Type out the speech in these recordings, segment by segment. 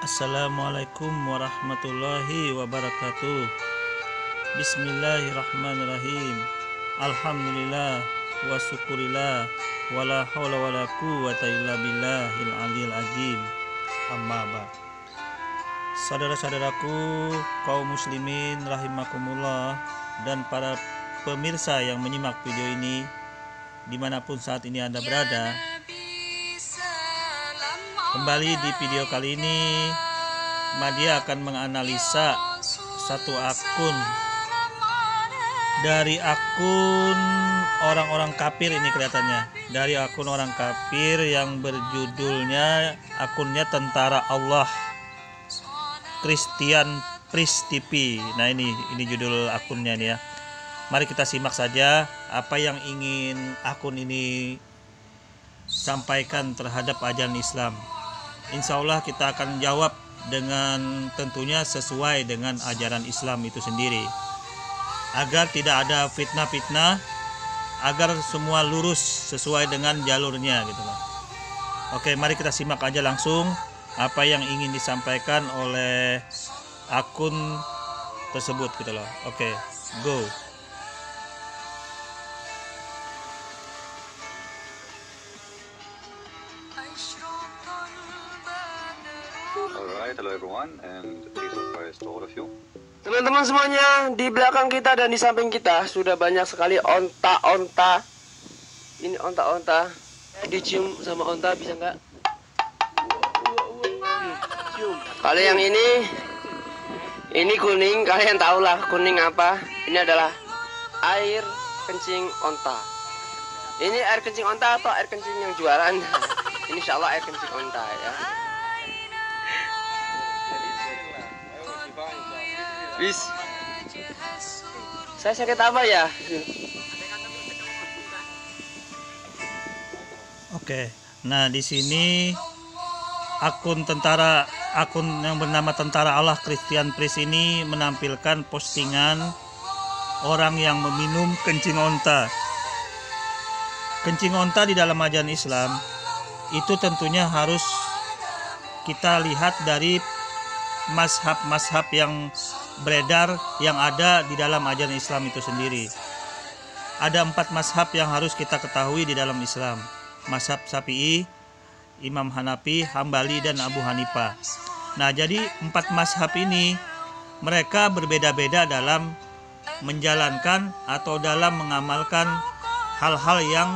Assalamualaikum warahmatullahi wabarakatuh. Bismillahirrahmanirrahim. Alhamdulillah wa syukurillah wala haula wala quwwata illa billahil aliyil azim. Amma ba. Saudara-saudaraku kaum muslimin rahimakumullah dan para pemirsa yang menyimak video ini dimanapun saat ini Anda berada. Kembali di video kali ini, Madia akan menganalisa satu akun dari akun orang-orang kafir ini kelihatannya. Dari akun orang kafir yang berjudulnya akunnya Tentara Allah Christian Priest TV. Nah ini judul akunnya nih ya. Mari kita simak saja apa yang ingin akun ini sampaikan terhadap ajaran Islam. Insya Allah kita akan jawab dengan tentunya sesuai dengan ajaran Islam itu sendiri, agar tidak ada fitnah-fitnah, agar semua lurus sesuai dengan jalurnya gitu loh. Oke, mari kita simak aja langsung apa yang ingin disampaikan oleh akun tersebut gitu loh. Oke, go. Alright, hello everyone, and peace of Christ to all of you. Teman-teman semuanya, di belakang kita dan di samping kita sudah banyak sekali onta-onta. Ini onta-onta. Dicium sama onta bisa nggak? Cium. Kalau yang ini kuning, kalian tahu lah kuning apa? Ini adalah air kencing onta. Ini air kencing onta atau air kencing yang jualan? Ini insya Allah air kencing onta ya. Bis. Saya sakit apa ya? Oke. Nah, di sini akun yang bernama Tentara Allah Christian Priest ini menampilkan postingan orang yang meminum kencing onta. Kencing onta di dalam ajaran Islam itu tentunya harus kita lihat dari mazhab-mazhab yang beredar yang ada di dalam ajaran Islam itu sendiri. Ada 4 mazhab yang harus kita ketahui di dalam Islam. Mazhab Syafi'i, Imam Hanafi, Hambali, dan Abu Hanifah. Nah, jadi 4 mazhab ini mereka berbeda-beda dalam menjalankan atau dalam mengamalkan hal-hal yang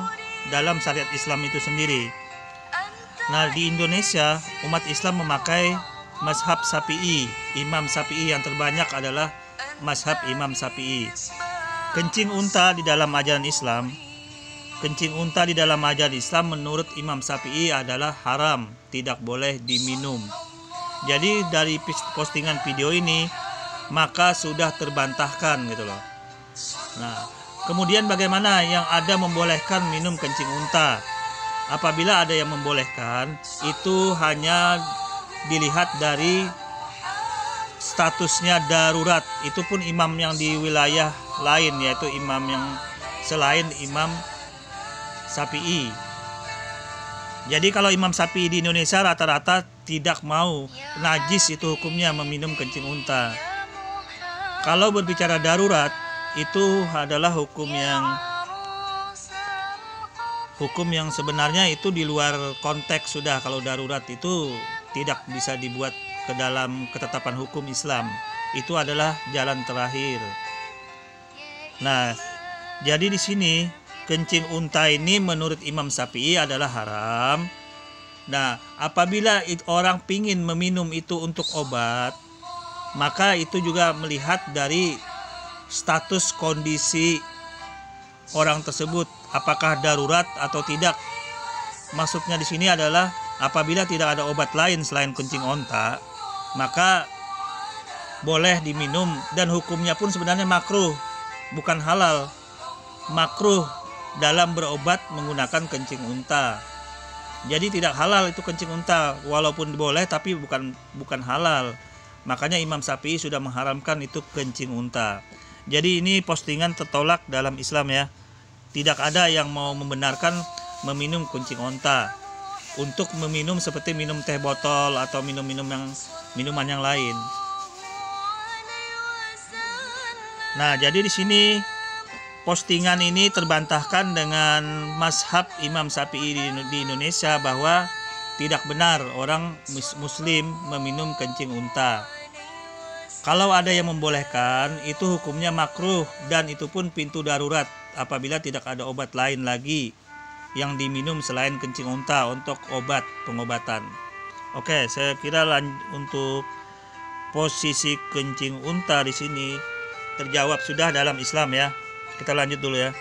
dalam syariat Islam itu sendiri. Nah, di Indonesia umat Islam memakai mazhab Syafi'i. Imam Syafi'i yang terbanyak adalah mazhab Imam Syafi'i. Kencing unta di dalam ajaran Islam, menurut Imam Syafi'i adalah haram, tidak boleh diminum. Jadi dari postingan video ini maka sudah terbantahkan gitu loh. Nah, kemudian bagaimana yang ada membolehkan minum kencing unta? Apabila ada yang membolehkan, itu hanya dilihat dari statusnya darurat. Itu pun imam yang di wilayah lain, yaitu imam yang selain Imam Syafi'i. Jadi kalau Imam Syafi'i di Indonesia rata-rata tidak mau, najis itu hukumnya meminum kencing unta. Kalau berbicara darurat, itu adalah hukum yang sebenarnya itu di luar konteks sudah. Kalau darurat itu tidak bisa dibuat ke dalam ketetapan hukum Islam. Itu adalah jalan terakhir. Nah, jadi di sini kencing unta ini menurut Imam Syafi'i adalah haram. Nah, apabila orang pingin meminum itu untuk obat, maka itu juga melihat dari status kondisi orang tersebut, apakah darurat atau tidak. Maksudnya di sini adalah apabila tidak ada obat lain selain kencing onta, maka boleh diminum, dan hukumnya pun sebenarnya makruh, bukan halal. Makruh dalam berobat menggunakan kencing unta. Jadi tidak halal itu kencing unta, walaupun boleh tapi bukan halal. Makanya Imam Syafi'i sudah mengharamkan itu kencing unta. Jadi ini postingan tertolak dalam Islam ya. Tidak ada yang mau membenarkan meminum kencing onta. untuk meminum seperti minum teh botol atau minuman yang lain. Nah, jadi di sini postingan ini terbantahkan dengan mazhab Imam Syafi'i di Indonesia bahwa tidak benar orang muslim meminum kencing unta. Kalau ada yang membolehkan, itu hukumnya makruh dan itu pun pintu darurat apabila tidak ada obat lain lagi yang diminum selain kencing unta untuk pengobatan. Oke, saya kira untuk posisi kencing unta di sini terjawab sudah dalam Islam ya. Kita lanjut dulu ya.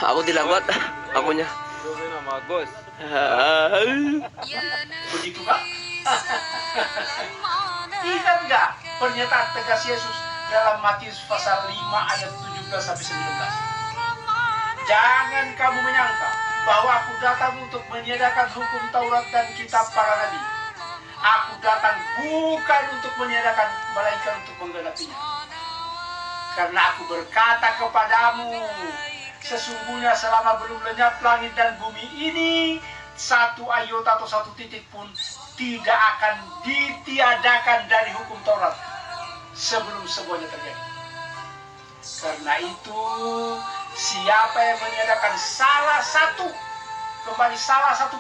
Aku tidak kuat, akunya. Begitu Kak? Ingat nggak pernyataan tegas Yesus dalam Matius pasal 5 ayat 17 sampai 19? Jangan kamu menyangka bahwa aku datang untuk meniadakan hukum Taurat dan kitab para nabi. Aku datang bukan untuk meniadakan, melainkan untuk menggenapinya. Karena aku berkata kepadamu, sesungguhnya selama belum lenyap langit dan bumi ini, satu iota atau satu titik pun tidak akan ditiadakan dari hukum Taurat sebelum semuanya terjadi. Karena itu, siapa yang meniadakan salah satu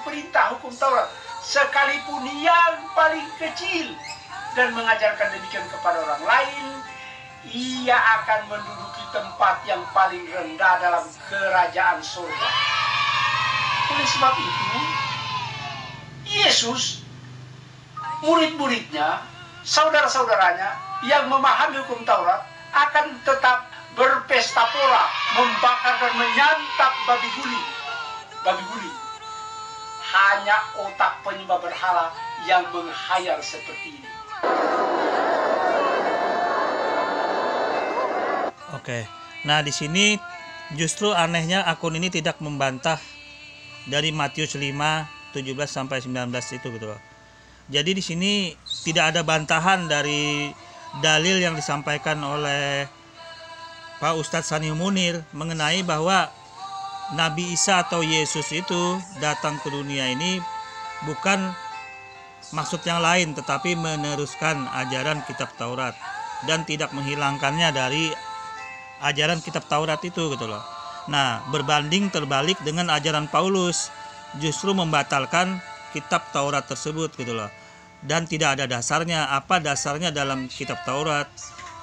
perintah hukum Taurat, sekalipun yang paling kecil, dan mengajarkan demikian kepada orang lain, ia akan menduduki tempat yang paling rendah dalam kerajaan surga. Oleh sebab itu, Yesus, murid-muridnya, saudara-saudaranya yang memahami hukum Taurat akan tetap berpesta pora, membakar dan menyantap babi guling. Hanya otak penyembah berhala yang menghayal seperti ini. Oke. Nah, di sini justru anehnya akun ini tidak membantah dari Matius 5 17 sampai 19 itu gitu loh. Jadi di sini tidak ada bantahan dari dalil yang disampaikan oleh Pak Ustadz Sani Munir mengenai bahwa Nabi Isa atau Yesus itu datang ke dunia ini bukan maksud yang lain, tetapi meneruskan ajaran kitab Taurat dan tidak menghilangkannya dari ajaran kitab Taurat itu gitu loh. Nah, berbanding terbalik dengan ajaran Paulus, justru membatalkan kitab Taurat tersebut gitu loh. Dan tidak ada dasarnya. Apa dasarnya dalam kitab Taurat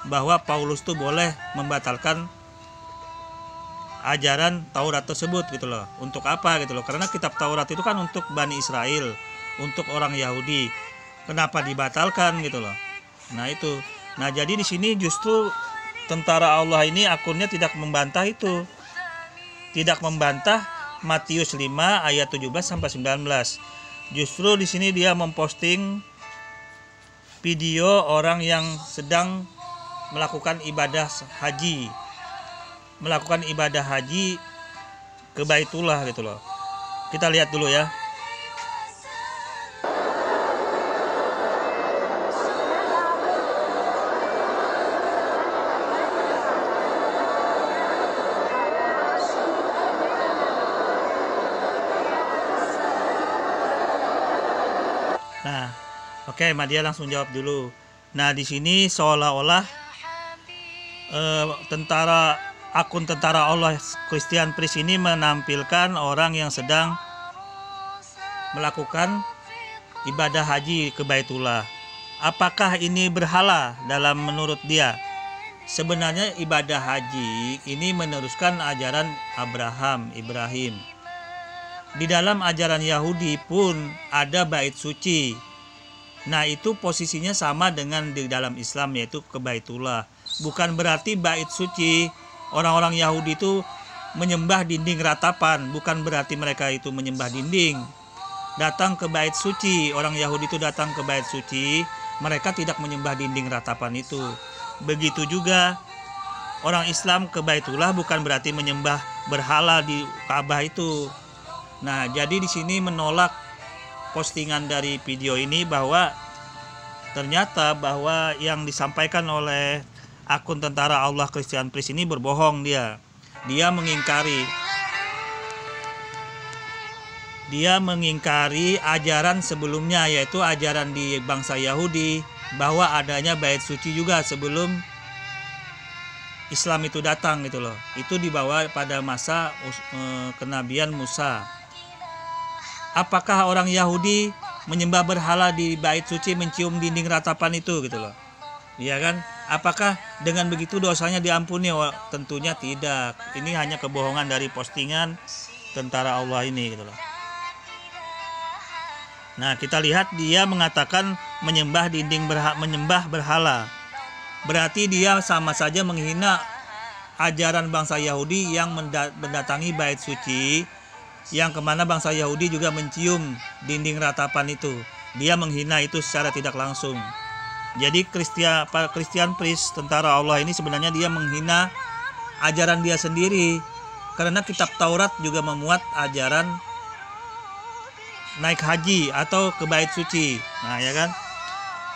bahwa Paulus tuh boleh membatalkan ajaran Taurat tersebut gitu loh. Untuk apa gitu loh? Karena kitab Taurat itu kan untuk Bani Israel, untuk orang Yahudi. Kenapa dibatalkan gitu loh? Nah itu. Nah jadi di sini justru tentara Allah ini akunnya tidak membantah itu. Tidak membantah Matius 5 ayat 17 sampai 19. Justru di sini dia memposting video orang yang sedang melakukan ibadah haji. Melakukan ibadah haji ke Baitullah gitu loh. Kita lihat dulu ya. Nah, oke, Madia langsung jawab dulu. Nah, di sini seolah-olah akun tentara Allah Christian Priest ini menampilkan orang yang sedang melakukan ibadah haji ke Baitullah. Apakah ini berhala dalam menurut dia? Sebenarnya ibadah haji ini meneruskan ajaran Ibrahim. Di dalam ajaran Yahudi pun ada bait suci. Nah itu posisinya sama dengan di dalam Islam, yaitu ke Baitullah. Bukan berarti bait suci orang-orang Yahudi itu menyembah dinding ratapan. Bukan berarti mereka itu menyembah dinding. Datang ke bait suci, orang Yahudi itu datang ke bait suci, mereka tidak menyembah dinding ratapan itu. Begitu juga orang Islam ke Baitullah bukan berarti menyembah berhala di Ka'bah itu. Nah, jadi di sini menolak postingan dari video ini bahwa ternyata bahwa yang disampaikan oleh akun Tentara Allah Christian Priest ini berbohong. Dia mengingkari ajaran sebelumnya, yaitu ajaran di bangsa Yahudi bahwa adanya bait suci juga sebelum Islam itu datang gitu loh. Itu dibawa pada masa kenabian Musa. Apakah orang Yahudi menyembah berhala di bait suci, mencium dinding ratapan itu gitu loh? Iya kan? Apakah dengan begitu dosanya diampuni? Tentunya tidak. Ini hanya kebohongan dari postingan Tentara Allah ini gitu loh. Nah, kita lihat dia mengatakan menyembah berhala. Berarti dia sama saja menghina ajaran bangsa Yahudi yang mendatangi bait suci, yang kemana bangsa Yahudi juga mencium dinding ratapan itu. Dia menghina itu secara tidak langsung. Jadi Christian Priest, Tentara Allah ini sebenarnya dia menghina ajaran dia sendiri, karena kitab Taurat juga memuat ajaran naik haji atau ke bait suci. Nah, ya kan?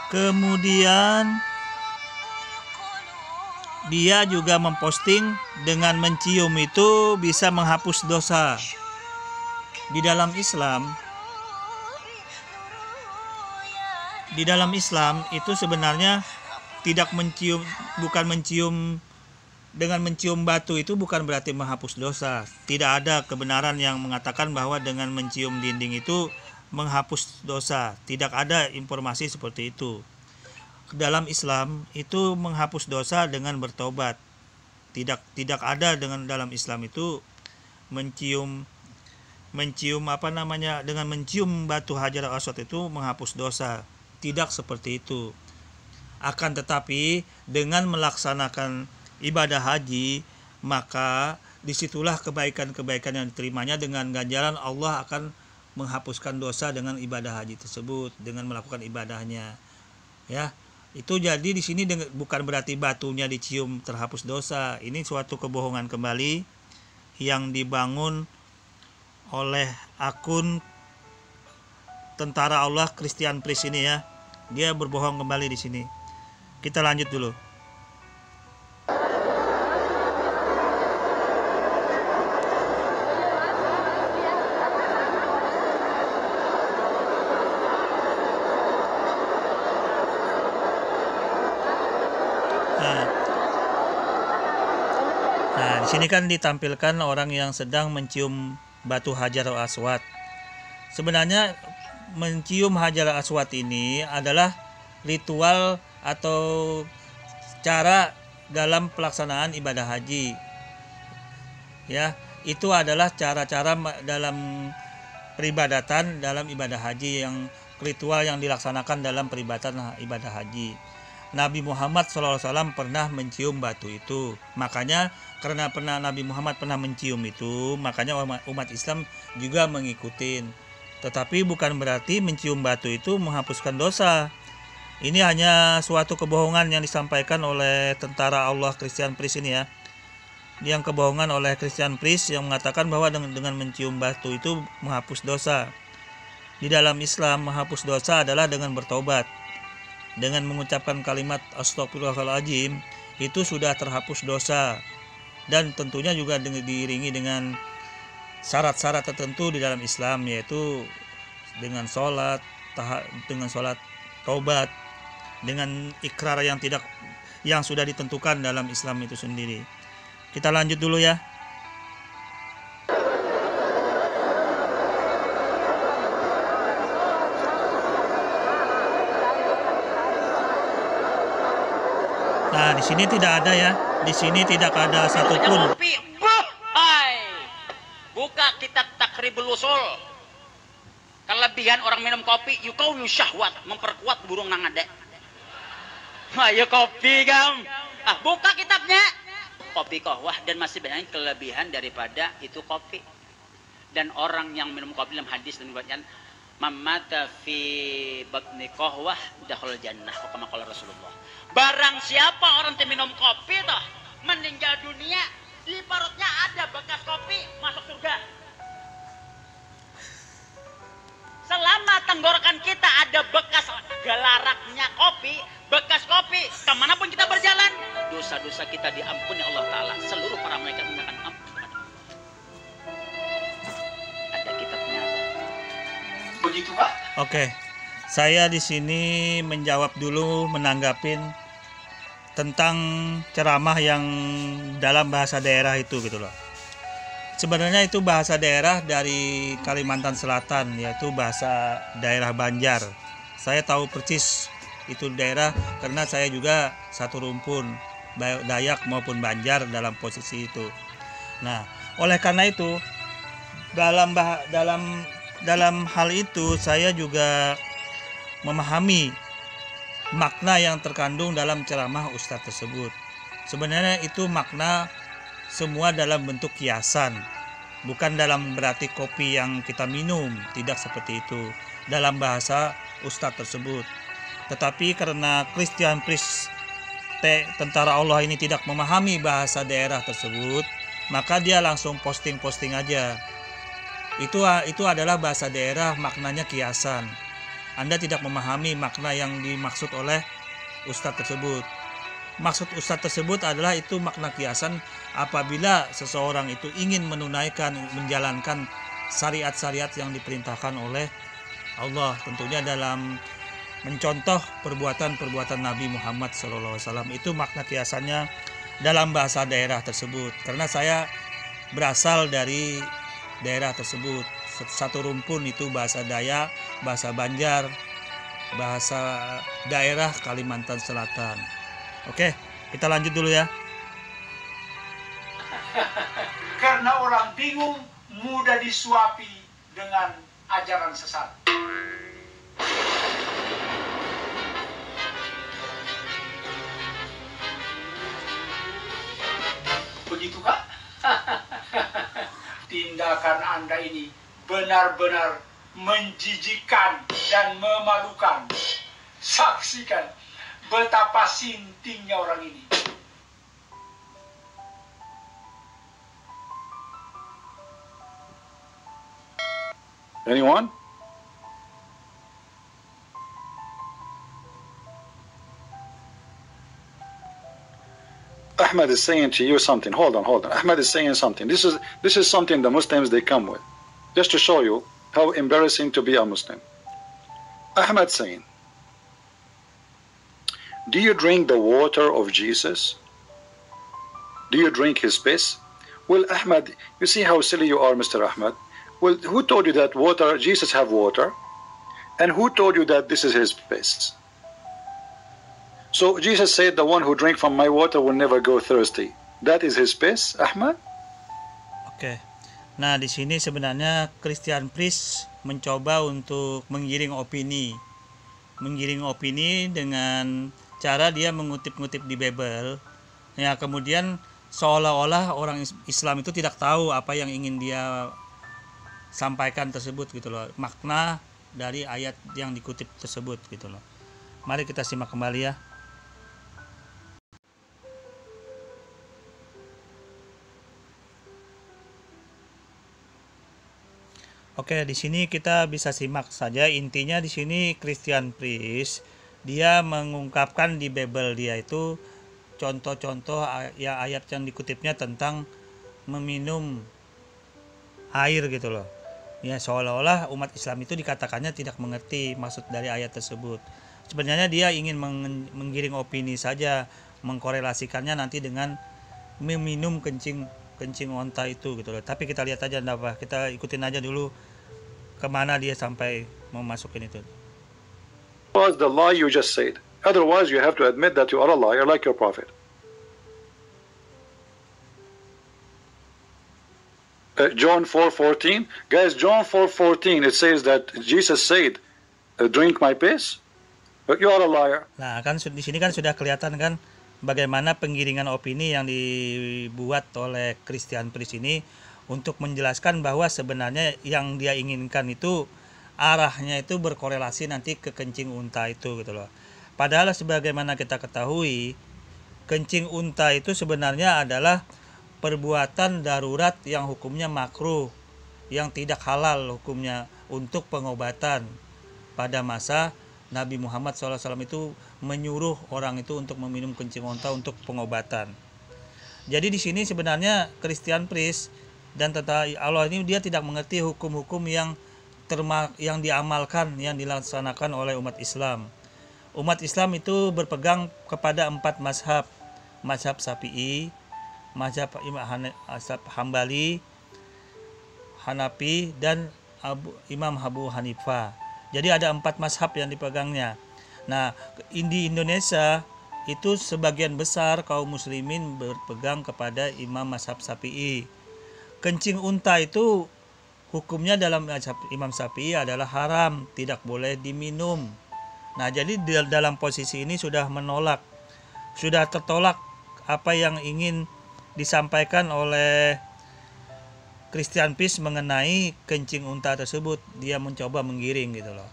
Kemudian dia juga memposting dengan mencium itu bisa menghapus dosa. Di dalam Islam itu sebenarnya tidak mencium, bukan mencium, dengan mencium batu itu bukan berarti menghapus dosa. Tidak ada kebenaran yang mengatakan bahwa dengan mencium dinding itu menghapus dosa. Tidak ada informasi seperti itu. Dalam Islam itu menghapus dosa dengan bertobat. Tidak ada dalam Islam itu mencium dengan mencium batu Hajar Aswad itu menghapus dosa. Tidak seperti itu. Akan tetapi dengan melaksanakan ibadah haji, maka disitulah kebaikan-kebaikan yang diterimanya. Dengan ganjaran Allah akan menghapuskan dosa dengan ibadah haji tersebut, dengan melakukan ibadahnya. Ya, itu jadi di sini bukan berarti batunya dicium terhapus dosa. Ini suatu kebohongan kembali yang dibangun oleh akun Tentara Allah Christian Priest ini ya. Dia berbohong kembali di sini. Kita lanjut dulu. Nah, di sini kan ditampilkan orang yang sedang mencium batu Hajar Aswad. Sebenarnya mencium Hajar Aswad ini adalah ritual atau cara dalam pelaksanaan ibadah haji. Ya, itu adalah cara-cara dalam peribadatan dalam ibadah haji, yang ritual yang dilaksanakan dalam peribadatan ibadah haji. Nabi Muhammad SAW pernah mencium batu itu. Makanya karena Nabi Muhammad pernah mencium itu, makanya umat Islam juga mengikutin. Tetapi bukan berarti mencium batu itu menghapuskan dosa. Ini hanya suatu kebohongan yang disampaikan oleh Tentara Allah Christian Priest ini ya. Yang kebohongan oleh Christian Priest yang mengatakan bahwa dengan mencium batu itu menghapus dosa. Di dalam Islam menghapus dosa adalah dengan bertobat. Dengan mengucapkan kalimat Astagfirullahaladzim itu sudah terhapus dosa. Dan tentunya juga diiringi dengan syarat-syarat tertentu di dalam Islam, yaitu dengan sholat taubat, dengan ikrar yang sudah ditentukan dalam Islam itu sendiri. Kita lanjut dulu ya. Nah, di sini tidak ada ya. Di sini tidak ada satupun. Buka kitab Takribul Usul. Kelebihan orang minum kopi, yuqawwi syahwat, memperkuat burung nangade. Ayo kopi gam. Buka kitabnya. Kopi kohwah, dan masih banyak kelebihan daripada itu kopi. Dan orang yang minum kopi dalam hadis dan riwayatkan, mamata fi batni kohwah dakhul jannah, kama qala Rasulullah. Barang siapa orang yang minum kopi toh meninggal dunia, di perutnya ada bekas kopi, masuk surga. Selama tenggorokan kita ada bekas gelaraknya kopi, bekas kopi, kemanapun kita berjalan, dosa-dosa kita diampuni Allah Ta'ala. Seluruh para malaikat mengakan ampun. Ada kitabnya. Begitu Pak? Oke. Saya di sini menjawab dulu, menanggapin tentang ceramah yang dalam bahasa daerah itu gitu loh. Sebenarnya itu bahasa daerah dari Kalimantan Selatan, yaitu bahasa daerah Banjar. Saya tahu persis itu daerah karena saya juga satu rumpun, baik Dayak maupun Banjar dalam posisi itu. Nah, oleh karena itu dalam hal itu saya juga memahami makna yang terkandung dalam ceramah Ustadz tersebut. Sebenarnya itu makna semua dalam bentuk kiasan, bukan dalam berarti kopi yang kita minum, tidak seperti itu dalam bahasa Ustadz tersebut. Tetapi karena Christian Priest tentara Allah ini tidak memahami bahasa daerah tersebut, maka dia langsung posting aja. Itu adalah bahasa daerah, maknanya kiasan. Anda tidak memahami makna yang dimaksud oleh Ustadz tersebut. Maksud Ustadz tersebut adalah itu makna kiasan apabila seseorang itu ingin menjalankan syariat-syariat yang diperintahkan oleh Allah, tentunya dalam mencontoh perbuatan-perbuatan Nabi Muhammad SAW. Itu makna kiasannya dalam bahasa daerah tersebut. Karena saya berasal dari daerah tersebut, satu rumpun itu bahasa Dayak, bahasa Banjar, bahasa daerah Kalimantan Selatan. Oke, kita lanjut dulu ya. Karena orang bingung mudah disuapi dengan ajaran sesat. Begitu Kak? Tindakan Anda ini benar-benar menjijikkan dan memalukan. Saksikan betapa sintingnya orang ini. Anyone? Ahmad is saying to you something. Hold on. Ahmad is saying something. This is something the Muslims they come with, just to show you how embarrassing to be a Muslim. Ahmad saying, do you drink the water of Jesus? Do you drink his piss? Well, Ahmad, you see how silly you are, Mr. Ahmad. Well, who told you that water, Jesus have water? And who told you that this is his piss? So Jesus said, the one who drink from my water will never go thirsty. That is his piss, Ahmad? Oke. Nah, di sini sebenarnya Christian Priest mencoba untuk menggiring opini dengan cara dia mengutip-ngutip di Bible. Ya, kemudian seolah-olah orang Islam itu tidak tahu apa yang ingin dia sampaikan tersebut gitu loh, makna dari ayat yang dikutip tersebut gitu loh. Mari kita simak kembali ya. Oke, di sini kita bisa simak saja. Intinya di sini Christian Priest dia mengungkapkan di Bible dia itu contoh-contoh ya ayat yang dikutipnya tentang meminum air gitu loh. Ya, seolah-olah umat Islam itu dikatakannya tidak mengerti maksud dari ayat tersebut. Sebenarnya dia ingin menggiring opini saja, mengkorelasikannya nanti dengan meminum kencing onta itu gitu loh. Tapi kita lihat aja apa, kita ikutin aja dulu kemana dia sampai mau masukin itu. Was the lie you just said. Otherwise you have to admit that you are a liar like your prophet. John 4:14, guys, John 4:14 it says that Jesus said, drink my piss. But you are a liar. Nah, kan di sini kan sudah kelihatan kan bagaimana penggiringan opini yang dibuat oleh Christian Priest ini untuk menjelaskan bahwa sebenarnya yang dia inginkan itu arahnya itu berkorelasi nanti ke kencing unta itu gitu loh. Padahal sebagaimana kita ketahui, kencing unta itu sebenarnya adalah perbuatan darurat yang hukumnya makruh, yang tidak halal hukumnya untuk pengobatan. Pada masa Nabi Muhammad SAW itu menyuruh orang itu untuk meminum kencing onta untuk pengobatan. Jadi di sini sebenarnya Christian Priest dan tentang Allah ini dia tidak mengerti hukum-hukum yang diamalkan, yang dilaksanakan oleh umat Islam. Umat Islam itu berpegang kepada 4 mazhab. Mazhab Syafi'i, mazhab Hambali, Hanafi, dan Imam Abu Hanifah. Jadi ada 4 mazhab yang dipegangnya. Nah, di Indonesia itu sebagian besar kaum muslimin berpegang kepada Imam mazhab Syafi'i. Kencing unta itu hukumnya dalam mazhab Imam Syafi'i adalah haram, tidak boleh diminum. Nah, jadi dalam posisi ini sudah tertolak apa yang ingin disampaikan oleh Christian Priest mengenai kencing unta tersebut. Dia mencoba menggiring gitu loh.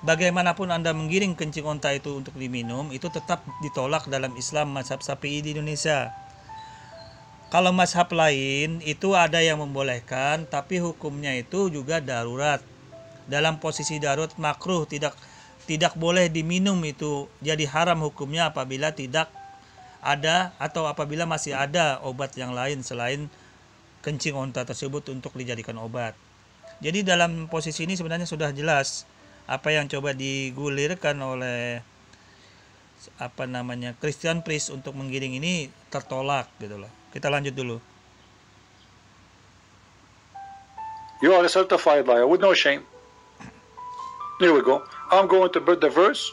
Bagaimanapun Anda menggiring kencing unta itu untuk diminum, itu tetap ditolak dalam Islam mazhab Syafi'i di Indonesia. Kalau mazhab lain itu ada yang membolehkan, tapi hukumnya itu juga darurat. Dalam posisi darurat makruh, tidak boleh diminum itu. Jadi haram hukumnya apabila tidak ada atau apabila masih ada obat yang lain selain kencing onta tersebut untuk dijadikan obat. Jadi dalam posisi ini sebenarnya sudah jelas apa yang coba digulirkan oleh Christian Priest untuk menggiring ini tertolak gitu loh. Kita lanjut dulu. You are a certified liar with no shame. Here we go. I'm going to put the verse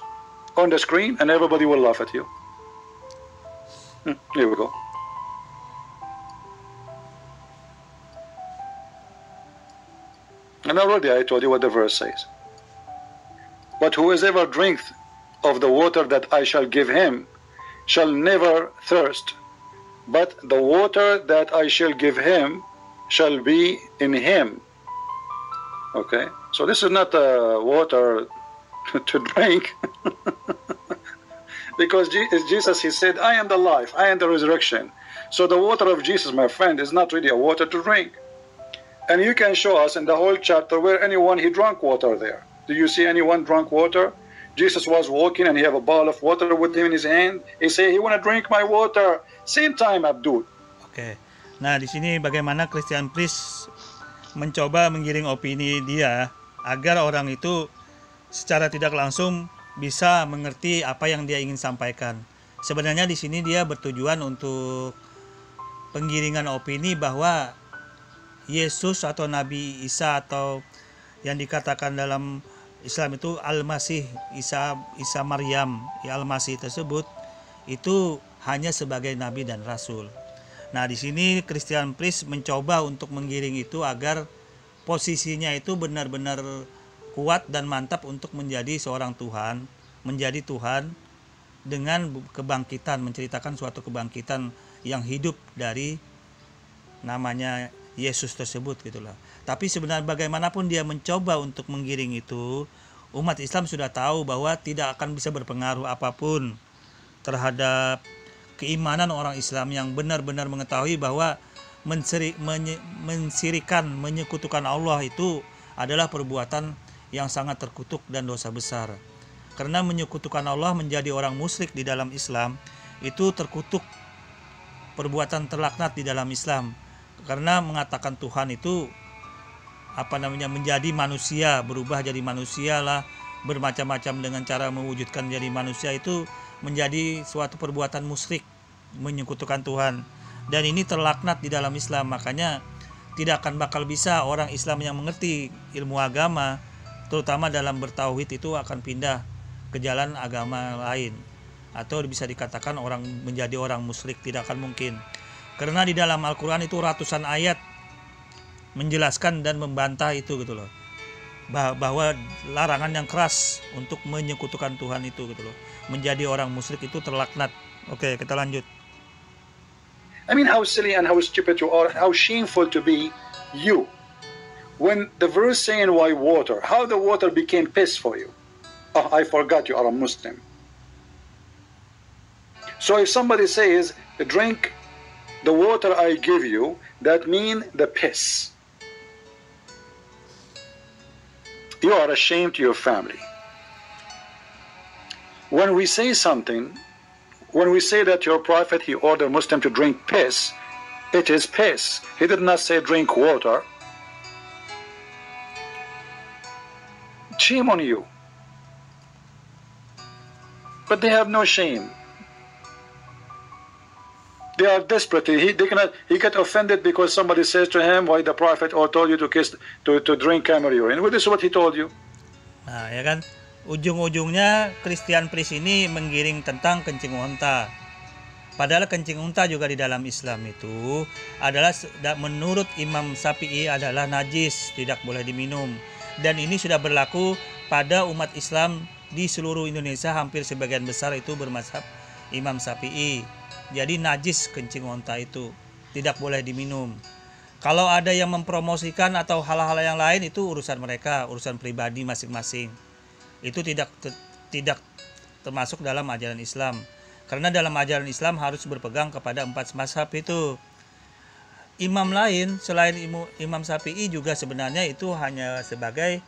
on the screen and everybody will laugh at you. Here we go. And already I told you what the verse says. But whoever drinketh of the water that I shall give him shall never thirst, but the water that I shall give him shall be in him. Okay, so this is not water to drink. Because Jesus, he said, I am the life, I am the resurrection. So the water of Jesus, my friend, is not really a water to drink. And you can show us in the whole chapter where anyone he drank water there. Do you see anyone drank water? Jesus was walking and he have a bottle of water with him in his hand. He say, he want to drink my water. Same time, Abdul. Oke. Nah, di sini bagaimana Christian Priest mencoba menggiring opini dia agar orang itu secara tidak langsung bisa mengerti apa yang dia ingin sampaikan. Sebenarnya di sini dia bertujuan untuk penggiringan opini bahwa Yesus atau Nabi Isa atau yang dikatakan dalam Islam itu Al-Masih, Isa Maryam, Al-Masih tersebut itu hanya sebagai nabi dan rasul. Nah, di sini Christian Priest mencoba untuk menggiring itu agar posisinya itu benar-benar kuat dan mantap untuk menjadi seorang Tuhan, menjadi Tuhan dengan kebangkitan, menceritakan suatu kebangkitan yang hidup dari namanya Yesus tersebut gitulah. Tapi sebenarnya bagaimanapun dia mencoba untuk menggiring itu, umat Islam sudah tahu bahwa tidak akan bisa berpengaruh apapun terhadap keimanan orang Islam yang benar-benar mengetahui bahwa mensirikan, menyekutukan Allah itu adalah perbuatan yang sangat terkutuk dan dosa besar. Karena menyekutukan Allah menjadi orang musyrik di dalam Islam itu terkutuk, perbuatan terlaknat di dalam Islam. Karena mengatakan Tuhan itu menjadi manusia, berubah jadi manusia lah, bermacam-macam dengan cara mewujudkan jadi manusia itu menjadi suatu perbuatan musyrik, menyekutukan Tuhan. Dan ini terlaknat di dalam Islam. Makanya tidak akan bakal bisa orang Islam yang mengerti ilmu agama, terutama dalam bertauhid, itu akan pindah ke jalan agama lain, atau bisa dikatakan orang menjadi orang musyrik. Tidak akan mungkin. Karena di dalam Al-Quran itu ratusan ayat menjelaskan dan membantah itu gitu loh, bahwa larangan yang keras untuk menyekutukan Tuhan itu gitu loh, menjadi orang musyrik itu terlaknat. Oke, kita lanjut. I mean, how silly and how stupid you are, how shameful to be you. When the verse saying why water, how the water became piss for you. Oh, I forgot you are a Muslim. So if somebody says, drink the water I give you, that mean the piss. you are a shame to your family. When we say something, when we say that your prophet, he ordered Muslim to drink piss, it is piss. He did not say drink water. Shame on you. But they have no shame. They are desperate. He get offended because somebody says to him, why the prophet or told you to drink camel urine. Well, this is what he told you. Nah, ya kan, ujung-ujungnya Christian Priest ini menggiring tentang kencing unta. Padahal kencing unta juga di dalam Islam itu adalah, menurut Imam Syafi'i, adalah najis, tidak boleh diminum. Dan ini sudah berlaku pada umat Islam di seluruh Indonesia, hampir sebagian besar itu bermazhab Imam Syafi'i. Jadi najis kencing unta itu, tidak boleh diminum. Kalau ada yang mempromosikan atau hal-hal yang lain, itu urusan mereka, urusan pribadi masing-masing. Itu tidak termasuk dalam ajaran Islam. Karena dalam ajaran Islam harus berpegang kepada 4 mazhab itu. Imam lain selain Imam Syafi'i juga sebenarnya itu hanya sebagai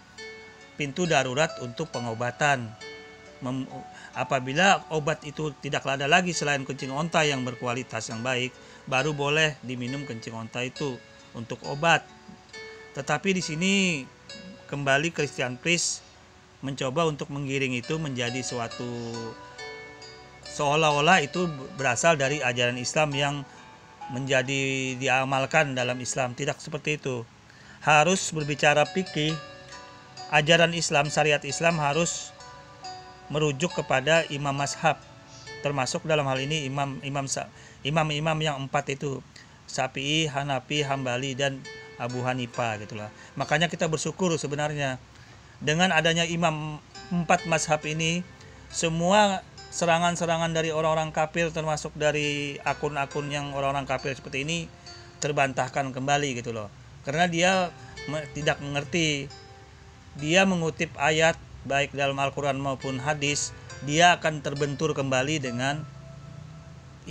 pintu darurat untuk pengobatan. Apabila obat itu tidak ada lagi selain kencing onta yang berkualitas yang baik, baru boleh diminum kencing onta itu untuk obat. Tetapi di sini kembali Christian Priest mencoba untuk menggiring itu menjadi suatu, seolah-olah itu berasal dari ajaran Islam yang menjadi diamalkan dalam Islam. Tidak seperti itu. Harus berbicara fikih, ajaran Islam, syariat Islam harus merujuk kepada imam mazhab, termasuk dalam hal ini imam-imam yang 4 itu, Syafi'i, Hanafi, Hambali, dan Abu Hanifah gitulah. Makanya kita bersyukur sebenarnya dengan adanya imam 4 mazhab ini, semua serangan-serangan dari orang-orang kafir, termasuk dari akun-akun yang orang-orang kafir seperti ini, terbantahkan kembali gitu loh. Karena dia tidak mengerti, dia mengutip ayat baik dalam Al-Quran maupun hadis, dia akan terbentur kembali dengan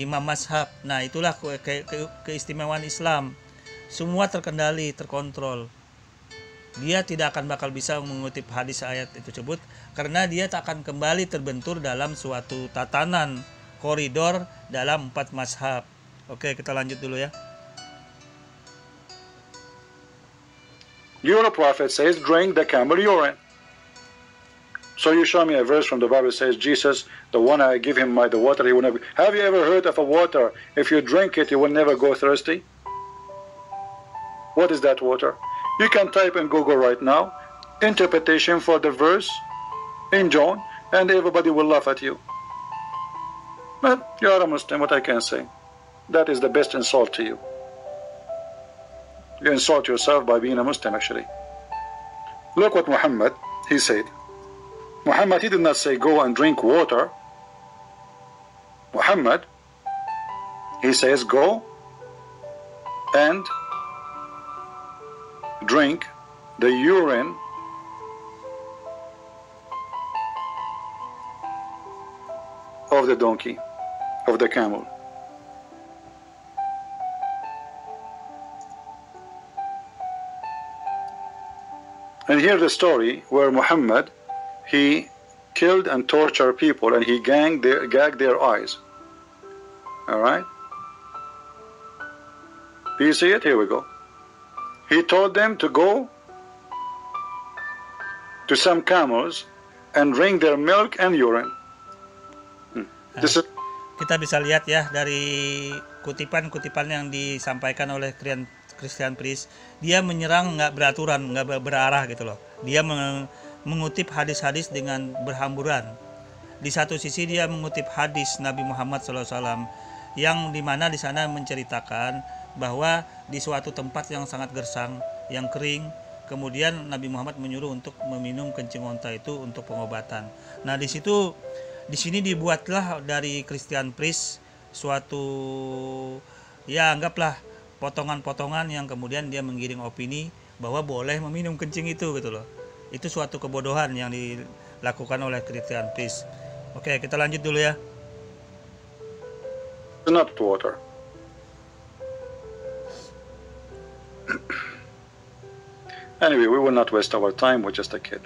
imam mazhab. Nah, itulah keistimewaan Islam. Semua terkendali, terkontrol. Dia tidak akan bakal bisa mengutip hadis ayat itu tersebut, karena dia tak akan kembali terbentur dalam suatu tatanan koridor dalam 4 mazhab. Oke, kita lanjut dulu ya. Your prophet says drink the camel urine. So you show me a verse from the Bible says Jesus, the one I give him the water, he will never. Have you ever heard of a water, if you drink it, you will never go thirsty? What is that water? You can type in Google right now, interpretation for the verse in John, and everybody will laugh at you. But you are a Muslim, what I can say. That is the best insult to you. You insult yourself by being a Muslim, actually. Look what Muhammad, he said. Muhammad, he did not say go and drink water. Muhammad, he says go and drink the urine of the donkey, of the camel. And here's the story where Muhammad, he killed and tortured people, and he gagged their eyes. All right? Do you see it? Here we go. He told them to go to some camels and drink their milk and urine. This is... Kita bisa lihat ya dari kutipan-kutipan yang disampaikan oleh Christian Priest. Dia menyerang nggak beraturan, nggak berarah gitu loh. Dia mengutip hadis-hadis dengan berhamburan. Di satu sisi dia mengutip hadis Nabi Muhammad SAW yang dimana di sana menceritakan bahwa di suatu tempat yang sangat gersang, yang kering, kemudian Nabi Muhammad menyuruh untuk meminum kencing unta itu untuk pengobatan. Nah, di sini dibuatlah dari Christian Priest suatu, ya anggaplah potongan-potongan yang kemudian dia menggiring opini bahwa boleh meminum kencing itu gitu loh. Itu suatu kebodohan yang dilakukan oleh Christian Priest. Oke, kita lanjut dulu ya. Not water. Anyway, we will not waste our time with just a kid.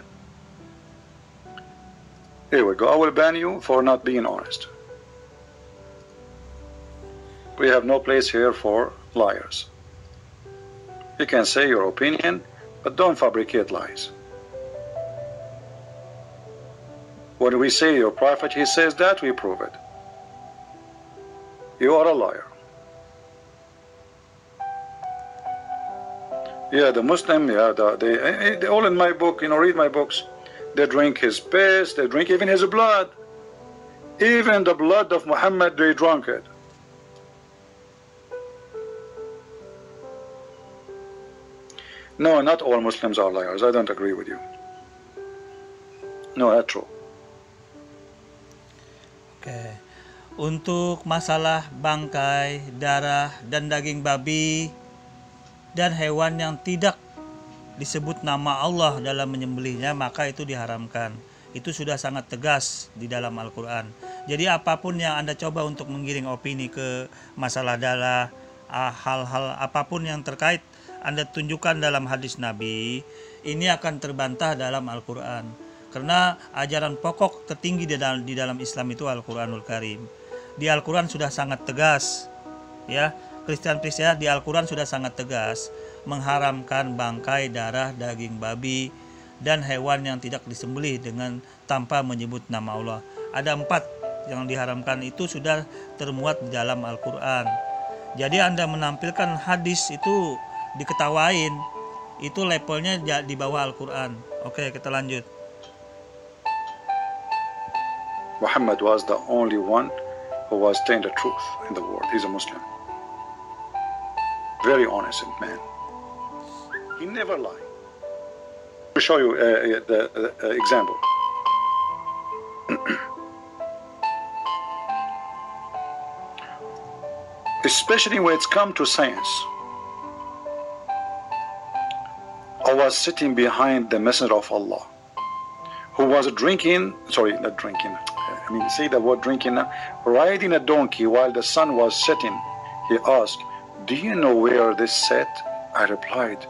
Here we go. I will ban you for not being honest. We have no place here for liars. You can say your opinion, but don't fabricate lies. When we say your prophet, he says that, we prove it. You are a liar. Yeah, the Muslim, yeah, they all in my book, read my books. They drink his piss, they drink even his blood. Even the blood of Muhammad, they drank it. No, not all Muslims are liars. I don't agree with you. No, that's true. Oke. Untuk masalah bangkai, darah, dan daging babi dan hewan yang tidak disebut nama Allah dalam menyembelihnya, maka itu diharamkan. Itu sudah sangat tegas di dalam Al-Quran. Jadi apapun yang Anda coba untuk menggiring opini ke masalah darah, hal-hal apapun yang terkait Anda tunjukkan dalam hadis Nabi, ini akan terbantah dalam Al-Quran. Karena ajaran pokok tertinggi di dalam Islam itu Al-Quranul Karim. Di Al-Quran sudah sangat tegas, ya, Kristen di Al-Quran sudah sangat tegas mengharamkan bangkai, darah, daging babi dan hewan yang tidak disembelih dengan tanpa menyebut nama Allah. Ada 4 yang diharamkan, itu sudah termuat di dalam Al-Quran. Jadi Anda menampilkan hadis itu diketawain, itu levelnya di bawah Al-Quran. Oke, kita lanjut. Muhammad was the only one who was telling the truth in the world. He's a Muslim. Very honest man. He never lied. I'll show you the example. Especially when it's come to science. I was sitting behind the Messenger of Allah, who was drinking, sorry, not drinking, say the word drinking, riding a donkey while the sun was setting. He asked, "Do you know where this set?" I replied,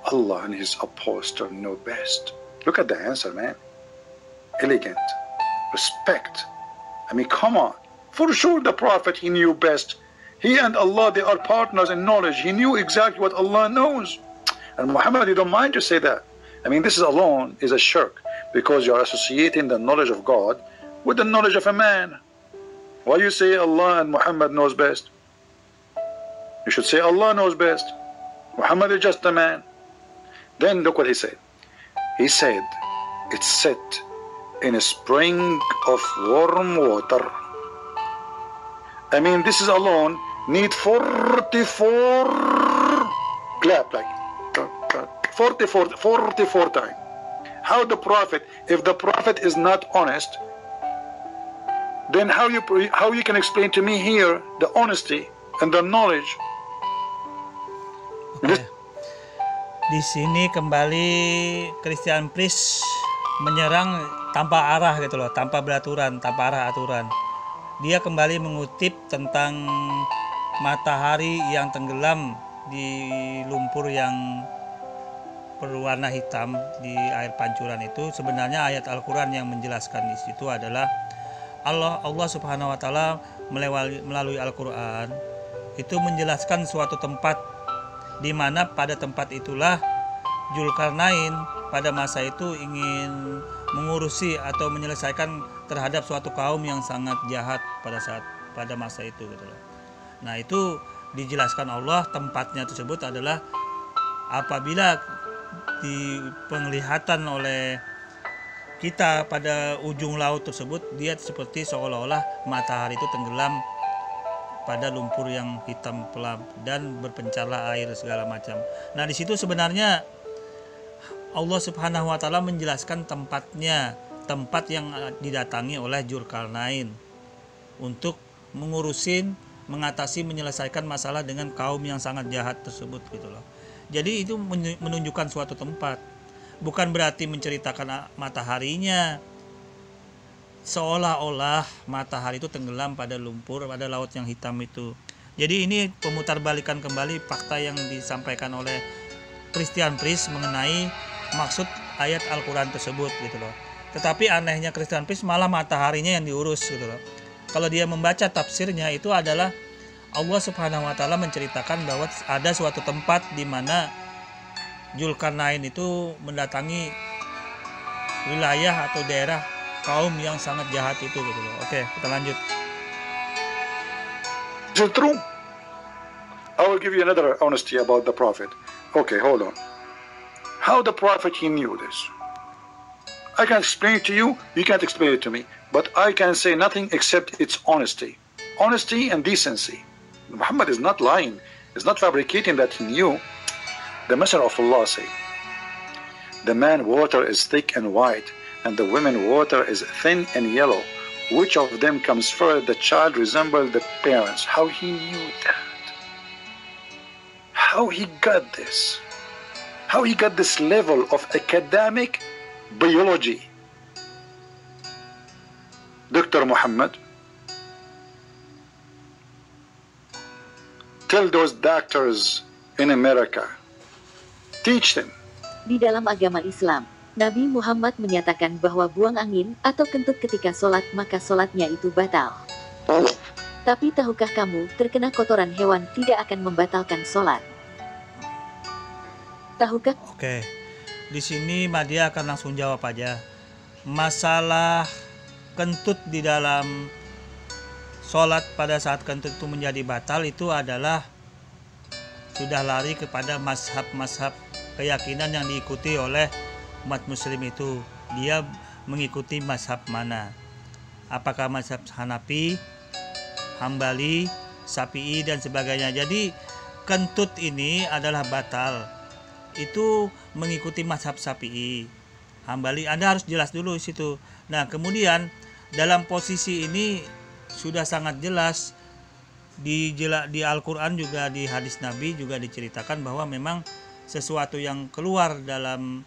"Allah and his apostle know best." Look at the answer, man. Elegant, respect. Come on. For sure the Prophet, he knew best. He and Allah, they are partners in knowledge. He knew exactly what Allah knows. And Muhammad, you don't mind to say that. This is alone is a shirk, because you are associating the knowledge of God with the knowledge of a man. Why you say Allah and Muhammad knows best? You should say Allah knows best. Muhammad is just a man. Then look what he said. He said, it's set in a spring of warm water. This is alone need 44 clap, like 44 times. How the Prophet, if the Prophet is not honest, then how you can explain to me here the honesty and the knowledge? Okay. Di sini kembali Christian Priest menyerang tanpa arah gitu loh, tanpa beraturan, tanpa arah aturan. Dia kembali mengutip tentang matahari yang tenggelam di lumpur yang berwarna hitam di air pancuran itu. Sebenarnya ayat Al-Quran yang menjelaskan di situ adalah Allah Subhanahu wa Ta'ala melalui Al-Quran itu menjelaskan suatu tempat di mana pada tempat itulah Dzulkarnain pada masa itu ingin mengurusi atau menyelesaikan terhadap suatu kaum yang sangat jahat pada masa itu gitu loh. Nah, itu dijelaskan Allah, tempatnya tersebut adalah apabila di penglihatan oleh kita pada ujung laut tersebut, dia seperti seolah-olah matahari itu tenggelam pada lumpur yang hitam pelap dan berpencarlah air segala macam. Nah, di situ sebenarnya Allah Subhanahu wa Ta'ala menjelaskan tempatnya, tempat yang didatangi oleh Dzulkarnain untuk mengatasi, menyelesaikan masalah dengan kaum yang sangat jahat tersebut gitu loh. Jadi itu menunjukkan suatu tempat, bukan berarti menceritakan mataharinya seolah-olah matahari itu tenggelam pada lumpur, pada laut yang hitam itu. Jadi ini pemutarbalikan kembali fakta yang disampaikan oleh Christian Priest mengenai maksud ayat Al-Quran tersebut gitu loh. Tetapi anehnya Christian Priest malah mataharinya yang diurus gitu loh. Kalau dia membaca tafsirnya itu adalah Allah Subhanahu wa taala menceritakan bahwa ada suatu tempat di mana Zulkarnain itu mendatangi wilayah atau daerah kaum yang sangat jahat itu gitu loh. Oke, kita lanjut. Is it true? I will give you another honesty about the Prophet. Okay, hold on. How the Prophet he knew this? I can explain it to you, you can't explain it to me. But I can say nothing except its honesty. Honesty and decency. Muhammad is not lying. He's not fabricating that he knew. The Messenger of Allah said, the man water is thick and white, and the woman water is thin and yellow. Which of them comes first? The child resembled the parents. How he knew that? How he got this? How he got this level of academic biology? Dr. Muhammad, tell those doctors in America, teach them. Di dalam agama Islam, Nabi Muhammad menyatakan bahwa buang angin atau kentut ketika sholat maka sholatnya itu batal. Tapi tahukah kamu, terkena kotoran hewan tidak akan membatalkan sholat? Tahukah? Oke, di sini Madia akan langsung jawab aja. Masalah kentut di dalam sholat pada saat kentut itu menjadi batal itu adalah sudah lari kepada mazhab-mazhab keyakinan yang diikuti oleh umat muslim itu. Dia mengikuti mazhab mana? Apakah mazhab Hanafi, Hambali, Syafi'i dan sebagainya. Jadi kentut ini adalah batal. Itu mengikuti mazhab Syafi'i, Hambali. Anda harus jelas dulu di situ. Nah, kemudian dalam posisi ini sudah sangat jelas di Al-Quran juga di hadis Nabi juga diceritakan bahwa memang sesuatu yang keluar dalam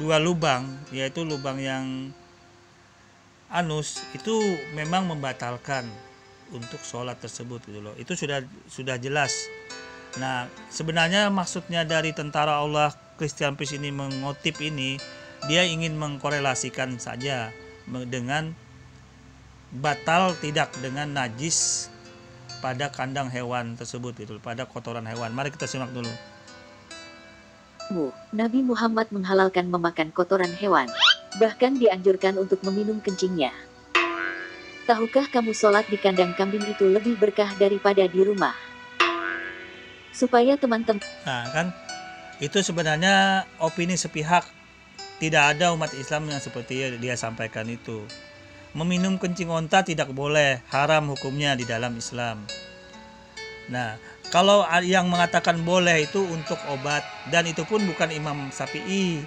dua lubang, yaitu lubang yang anus, itu memang membatalkan untuk sholat tersebut gitu loh. Itu sudah jelas. Nah, sebenarnya maksudnya dari tentara Allah Christian Priest ini mengutip ini, dia ingin mengkorelasikan saja dengan batal tidak dengan najis pada kandang hewan tersebut gitu, pada kotoran hewan. Mari kita simak dulu. Nabi Muhammad menghalalkan memakan kotoran hewan, bahkan dianjurkan untuk meminum kencingnya. Tahukah kamu sholat di kandang kambing itu lebih berkah daripada di rumah? Supaya teman-teman... Nah kan, itu sebenarnya opini sepihak. Tidak ada umat Islam yang seperti dia sampaikan itu. Meminum kencing onta tidak boleh, haram hukumnya di dalam Islam. Nah, kalau yang mengatakan boleh itu untuk obat, dan itu pun bukan Imam Syafi'i.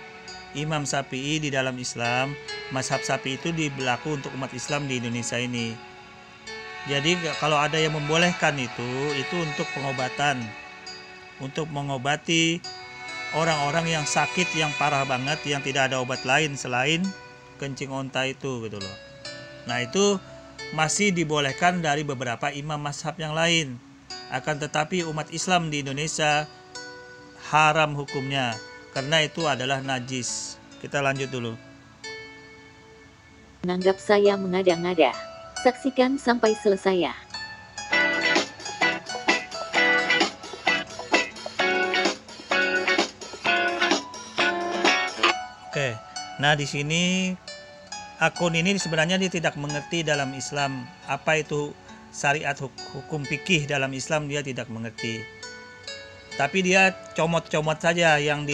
Imam Syafi'i di dalam Islam, mazhab Syafi'i itu berlaku untuk umat Islam di Indonesia ini. Jadi kalau ada yang membolehkan itu untuk pengobatan, untuk mengobati orang-orang yang sakit, yang parah banget, yang tidak ada obat lain selain kencing onta itu gitu loh. Nah, itu masih dibolehkan dari beberapa imam mazhab yang lain. Akan tetapi umat Islam di Indonesia haram hukumnya karena itu adalah najis. Kita lanjut dulu. Menganggap saya mengada-ngada. Saksikan sampai selesai ya. Oke. Nah, di sini akun ini sebenarnya dia tidak mengerti dalam Islam apa itu syariat hukum fikih dalam Islam, dia tidak mengerti. Tapi dia comot-comot saja yang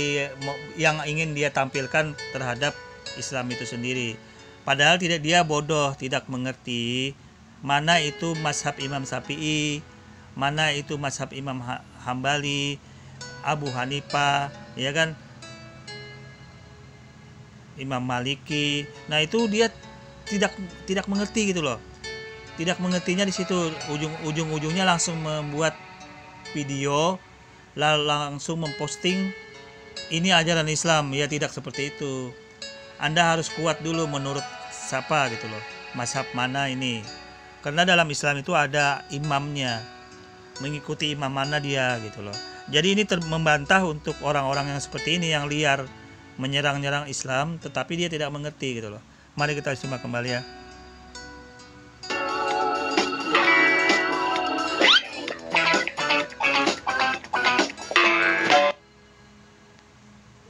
ingin dia tampilkan terhadap Islam itu sendiri. Padahal dia bodoh, tidak mengerti mana itu mazhab Imam Syafi'i, mana itu mazhab Imam Hambali, Abu Hanifah, ya kan? Imam Maliki. Nah, itu dia tidak mengerti gitu loh. Tidak mengertinya di situ. Ujung-ujungnya langsung membuat video, langsung memposting ini ajaran Islam. Ya, tidak seperti itu. Anda harus kuat dulu menurut siapa gitu loh. Mazhab mana ini? Karena dalam Islam itu ada imamnya. Mengikuti imam mana dia gitu loh. Jadi ini membantah untuk orang-orang yang seperti ini yang liar menyerang-nyerang Islam tetapi dia tidak mengerti gitu loh. Mari kita simak kembali ya.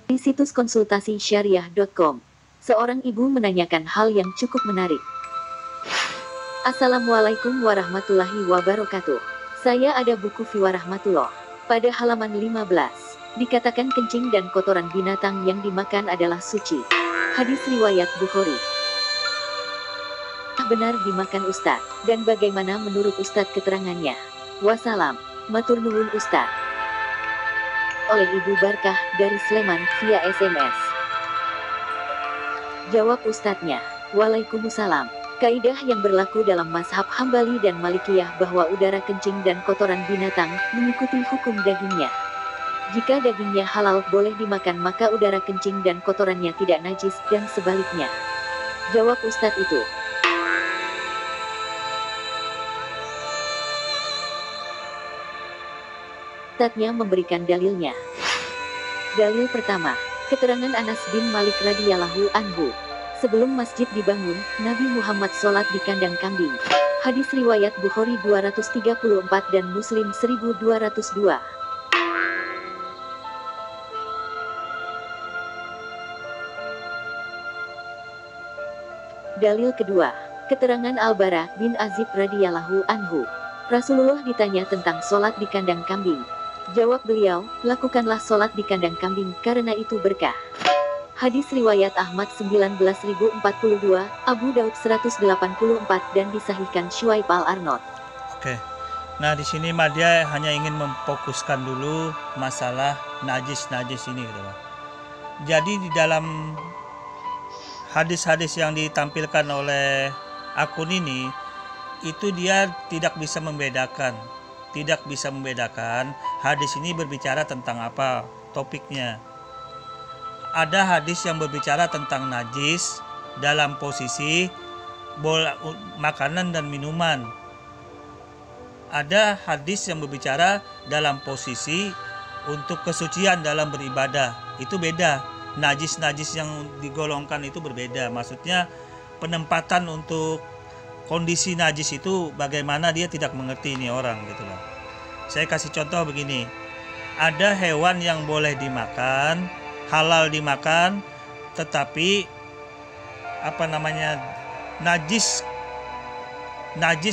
Di situs konsultasi syariah.com, seorang ibu menanyakan hal yang cukup menarik. Assalamualaikum warahmatullahi wabarakatuh. Saya ada buku Fiwa Rahmatullah. Pada halaman 15, dikatakan kencing dan kotoran binatang yang dimakan adalah suci. Hadis riwayat Bukhari. Benar dimakan Ustadz, dan bagaimana menurut Ustadz keterangannya? Wassalam, matur nuwun Ustadz. Oleh Ibu Barkah dari Sleman via SMS. Jawab Ustadznya, Waalaikumsalam. Kaidah yang berlaku dalam mazhab Hambali dan Malikiyah bahwa udara kencing dan kotoran binatang mengikuti hukum dagingnya. Jika dagingnya halal boleh dimakan maka udara kencing dan kotorannya tidak najis dan sebaliknya. Jawab Ustadz itu. Ustadznya memberikan dalilnya. Dalil pertama, keterangan Anas bin Malik radhiyallahu anhu. Sebelum masjid dibangun, Nabi Muhammad sholat di kandang kambing. Hadis riwayat Bukhari 234 dan Muslim 1202. Dalil kedua, keterangan Al-Bara bin Azib radhiyallahu anhu. Rasulullah ditanya tentang sholat di kandang kambing. Jawab beliau, lakukanlah sholat di kandang kambing karena itu berkah. Hadis riwayat Ahmad 19042, Abu Daud 184 dan disahihkan Syuaib Al-Arnaud. Oke. Nah, di sini dia hanya ingin memfokuskan dulu masalah najis-najis ini gitu loh. Jadi di dalam hadis-hadis yang ditampilkan oleh akun ini itu dia tidak bisa membedakan hadis ini berbicara tentang apa topiknya. Ada hadis yang berbicara tentang najis dalam posisi makanan dan minuman. Ada hadis yang berbicara dalam posisi untuk kesucian dalam beribadah. Itu beda. Najis-najis yang digolongkan itu berbeda. Maksudnya penempatan untuk kondisi najis itu bagaimana dia tidak mengerti ini orang gitu loh. Saya kasih contoh begini. Ada hewan yang boleh dimakan, halal dimakan, tetapi najis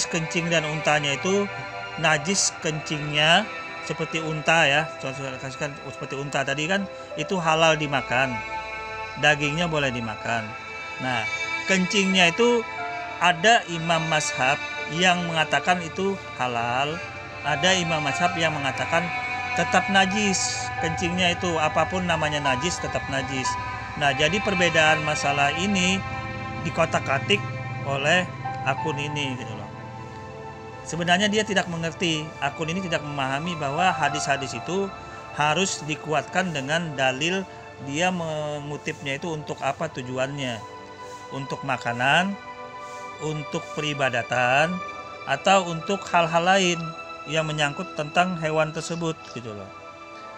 kencing dan untanya itu najis kencingnya seperti unta ya. Contoh kasihkan seperti unta tadi kan itu halal dimakan. Dagingnya boleh dimakan. Nah, kencingnya itu ada imam mazhab yang mengatakan itu halal, ada imam mazhab yang mengatakan tetap najis. Kencingnya itu apapun namanya najis tetap najis. Nah, jadi perbedaan masalah ini dikotak-katik oleh akun ini gitu loh. Sebenarnya dia tidak mengerti, akun ini tidak memahami bahwa hadis-hadis itu harus dikuatkan dengan dalil. Dia mengutipnya itu untuk apa tujuannya? Untuk makanan, untuk peribadatan, atau untuk hal-hal lain yang menyangkut tentang hewan tersebut gitu loh.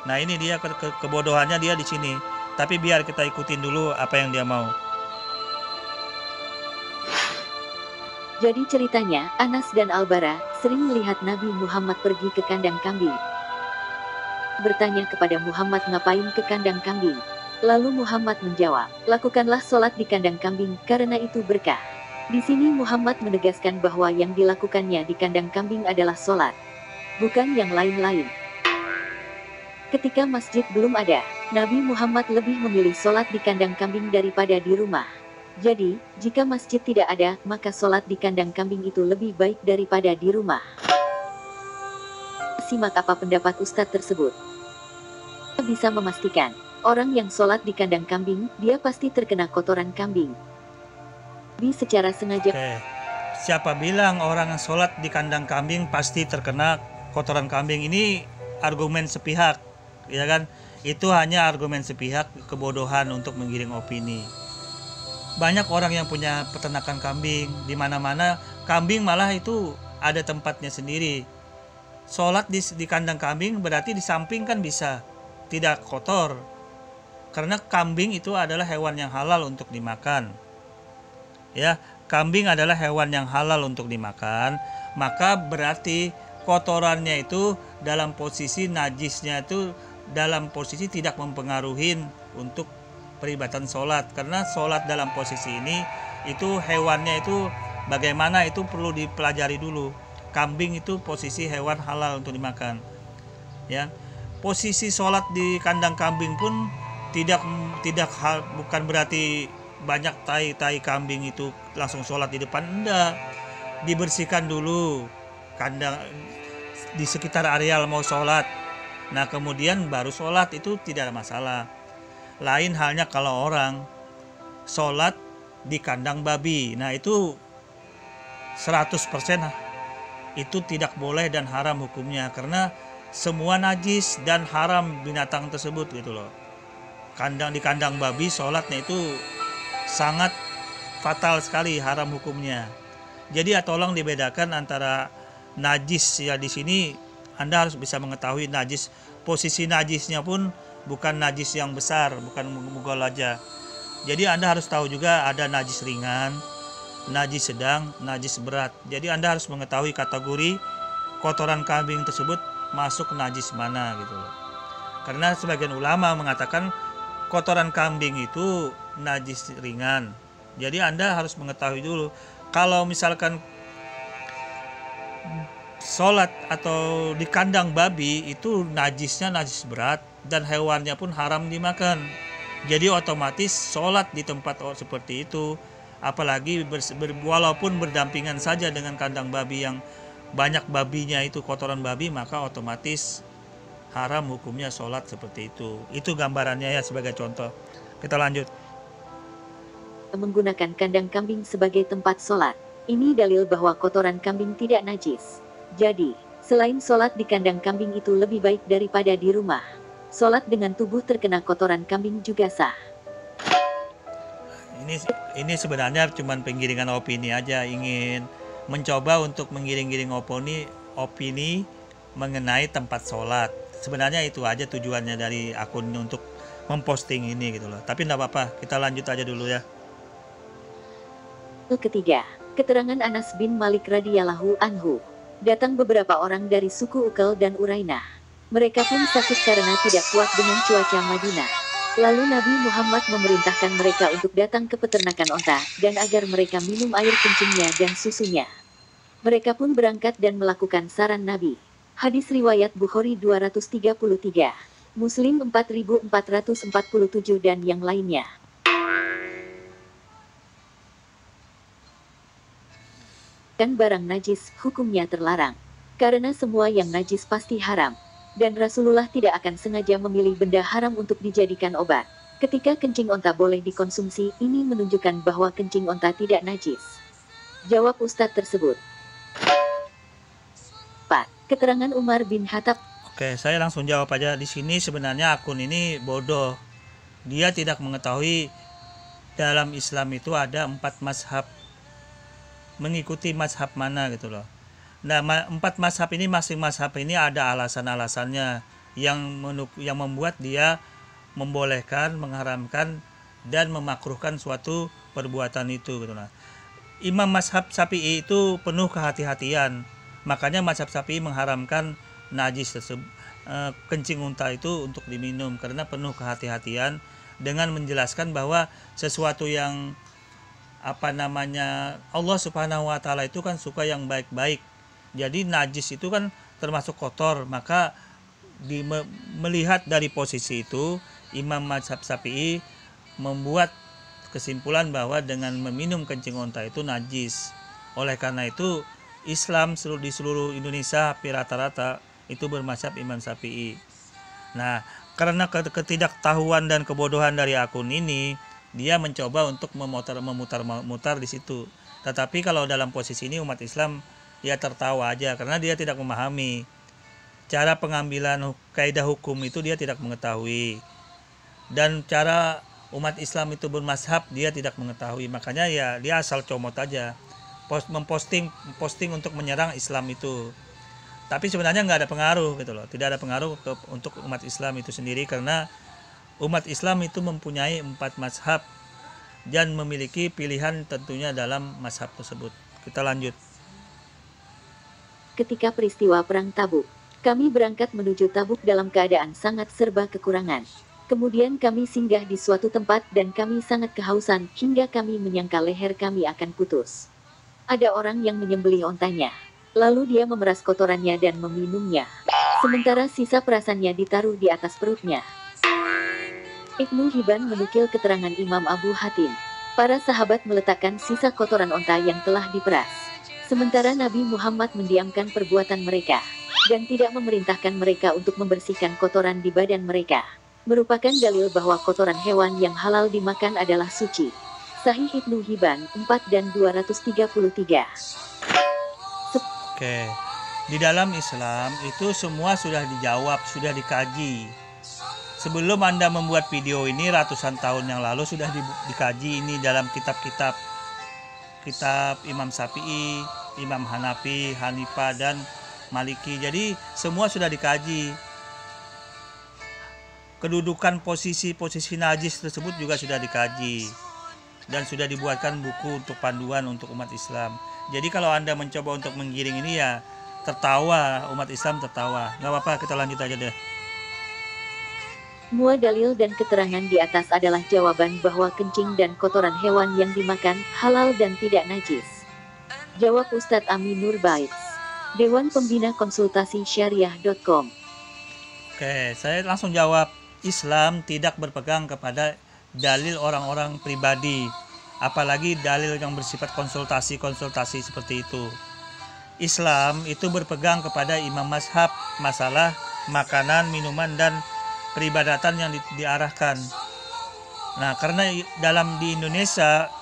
Nah, ini dia kebodohannya dia di sini. Tapi biar kita ikutin dulu apa yang dia mau. Jadi ceritanya, Anas dan Al-Bara sering melihat Nabi Muhammad pergi ke kandang kambing. Bertanya kepada Muhammad ngapain ke kandang kambing. Lalu Muhammad menjawab, lakukanlah sholat di kandang kambing karena itu berkah. Di sini Muhammad menegaskan bahwa yang dilakukannya di kandang kambing adalah sholat, bukan yang lain-lain. Ketika masjid belum ada, Nabi Muhammad lebih memilih sholat di kandang kambing daripada di rumah. Jadi, jika masjid tidak ada, maka sholat di kandang kambing itu lebih baik daripada di rumah. Simak apa pendapat Ustadz tersebut. Kita bisa memastikan, orang yang sholat di kandang kambing, dia pasti terkena kotoran kambing. Secara sengaja. Oke. Siapa bilang orang yang sholat di kandang kambing pasti terkena kotoran kambing? Ini argumen sepihak, ya kan? Itu hanya argumen sepihak, kebodohan untuk menggiring opini. Banyak orang yang punya peternakan kambing, di mana-mana kambing malah itu ada tempatnya sendiri. sholat di kandang kambing berarti di samping kan bisa tidak kotor, karena kambing itu adalah hewan yang halal untuk dimakan. Ya, kambing adalah hewan yang halal untuk dimakan, maka berarti kotorannya itu dalam posisi najisnya itu dalam posisi tidak mempengaruhi untuk peribadatan sholat, karena sholat dalam posisi ini itu hewannya itu bagaimana itu perlu dipelajari dulu. Kambing itu posisi hewan halal untuk dimakan. Ya, posisi sholat di kandang kambing pun bukan berarti banyak tai kambing itu langsung sholat di depan, enggak. Dibersihkan dulu kandang di sekitar areal mau sholat, nah kemudian baru sholat, itu tidak ada masalah. Lain halnya kalau orang sholat di kandang babi, nah itu 100% itu tidak boleh dan haram hukumnya, karena semua najis dan haram binatang tersebut gitu loh. Di kandang babi sholatnya itu sangat fatal sekali, haram hukumnya. Jadi tolong dibedakan antara najis, ya di sini Anda harus bisa mengetahui najis. Posisi najisnya pun bukan najis yang besar, bukan mughaladza. Jadi Anda harus tahu juga ada najis ringan, najis sedang, najis berat. Jadi Anda harus mengetahui kategori kotoran kambing tersebut masuk najis mana gitu loh. Karena sebagian ulama mengatakan kotoran kambing itu najis ringan. Jadi Anda harus mengetahui dulu. Kalau misalkan sholat atau di kandang babi itu najisnya najis berat dan hewannya pun haram dimakan. Jadi otomatis sholat di tempat seperti itu, apalagi walaupun berdampingan saja dengan kandang babi yang banyak babinya itu kotoran babi, maka otomatis haram hukumnya sholat seperti itu. Itu gambarannya ya sebagai contoh. Kita lanjut. Menggunakan kandang kambing sebagai tempat sholat. Ini dalil bahwa kotoran kambing tidak najis. Jadi, selain sholat di kandang kambing itu lebih baik daripada di rumah. Sholat dengan tubuh terkena kotoran kambing juga sah. Ini sebenarnya cuma penggiringan opini aja, ingin mencoba untuk menggiring-giring opini mengenai tempat sholat. Sebenarnya itu aja tujuannya dari akun untuk memposting ini gitu loh. Tapi enggak apa-apa, kita lanjut aja dulu ya. Ketiga, keterangan Anas bin Malik radhiyallahu anhu. Datang beberapa orang dari suku Ukel dan Urainah. Mereka pun sakit karena tidak kuat dengan cuaca Madinah. Lalu Nabi Muhammad memerintahkan mereka untuk datang ke peternakan onta dan agar mereka minum air kencingnya dan susunya. Mereka pun berangkat dan melakukan saran Nabi. Hadis riwayat Bukhari 233, Muslim 4447 dan yang lainnya. Kan barang najis hukumnya terlarang, karena semua yang najis pasti haram, dan Rasulullah tidak akan sengaja memilih benda haram untuk dijadikan obat. Ketika kencing onta boleh dikonsumsi, ini menunjukkan bahwa kencing onta tidak najis. Jawab Ustadz tersebut. 4. Keterangan Umar bin Khattab. Oke, saya langsung jawab aja. Di sini sebenarnya akun ini bodoh. Dia tidak mengetahui dalam Islam itu ada 4 mazhab. Mengikuti mazhab mana gitu loh. Nah, 4 mazhab ini, masing mazhab ini ada alasan-alasannya yang membuat dia membolehkan, mengharamkan dan memakruhkan suatu perbuatan itu gitu lah. Imam mazhab Syafi'i itu penuh kehati-hatian. Makanya mazhab Syafi'i mengharamkan najis tersebut, kencing unta itu untuk diminum, karena penuh kehati-hatian dengan menjelaskan bahwa sesuatu yang Allah Subhanahu wa taala itu kan suka yang baik-baik. Jadi najis itu kan termasuk kotor, maka melihat dari posisi itu Imam mazhab Syafi'i membuat kesimpulan bahwa dengan meminum kencing unta itu najis. Oleh karena itu Islam di seluruh Indonesia hampir rata-rata itu bermazhab Imam Syafi'i. Nah, karena ketidaktahuan dan kebodohan dari akun ini, dia mencoba untuk memutar di situ. Tetapi kalau dalam posisi ini umat Islam dia tertawa aja, karena dia tidak memahami cara pengambilan kaidah hukum itu, dia tidak mengetahui, dan cara umat Islam itu bermazhab dia tidak mengetahui. Makanya ya dia asal comot aja, posting untuk menyerang Islam itu. Tapi sebenarnya nggak ada pengaruh gitu loh, tidak ada pengaruh untuk umat Islam itu sendiri, karena umat Islam itu mempunyai 4 mazhab dan memiliki pilihan tentunya dalam mazhab tersebut. Kita lanjut. Ketika peristiwa Perang Tabuk, kami berangkat menuju Tabuk dalam keadaan sangat serba kekurangan. Kemudian kami singgah di suatu tempat dan kami sangat kehausan hingga kami menyangka leher kami akan putus. Ada orang yang menyembelih ontanya. Lalu dia memeras kotorannya dan meminumnya. Sementara sisa perasannya ditaruh di atas perutnya. Ibnu Hibban menukil keterangan Imam Abu Hatim. Para sahabat meletakkan sisa kotoran onta yang telah diperas. Sementara Nabi Muhammad mendiamkan perbuatan mereka dan tidak memerintahkan mereka untuk membersihkan kotoran di badan mereka. Merupakan dalil bahwa kotoran hewan yang halal dimakan adalah suci. Sahih Ibnu Hibban 4 dan 233. Oke, di dalam Islam itu semua sudah dijawab, sudah dikaji. Sebelum Anda membuat video ini ratusan tahun yang lalu sudah dikaji ini dalam kitab-kitab Imam Syafi'i, Imam Hanafi, Hanifah dan Maliki. Jadi semua sudah dikaji. Kedudukan posisi najis tersebut juga sudah dikaji dan sudah dibuatkan buku untuk panduan untuk umat Islam. Jadi kalau Anda mencoba untuk menggiring ini ya tertawa, umat Islam tertawa. Nggak apa-apa, kita lanjut aja deh. Semua dalil dan keterangan di atas adalah jawaban bahwa kencing dan kotoran hewan yang dimakan halal dan tidak najis. Jawab Ustadz Aminur Baits, Dewan Pembina Konsultasi Syariah.com. Oke, saya langsung jawab. Islam tidak berpegang kepada dalil orang-orang pribadi, apalagi dalil yang bersifat konsultasi seperti itu. Islam itu berpegang kepada imam mazhab, masalah makanan, minuman, dan peribadatan yang diarahkan. Nah, karena di Indonesia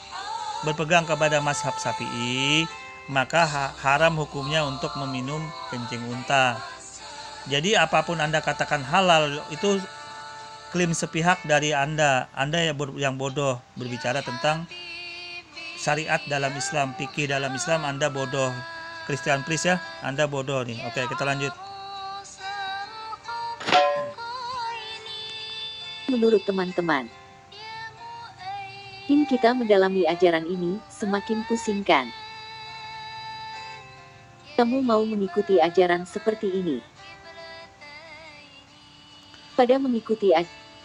berpegang kepada mazhab Syafi'i, maka haram hukumnya untuk meminum kencing unta. Jadi apapun Anda katakan halal itu klaim sepihak dari Anda yang bodoh berbicara tentang syariat dalam Islam, fikih dalam Islam. Anda bodoh. Christian please ya, Anda bodoh nih. Oke, kita lanjut. Menurut teman-teman, semakin kita mendalami ajaran ini, semakin pusingkan. Kamu mau mengikuti ajaran seperti ini? Pada mengikuti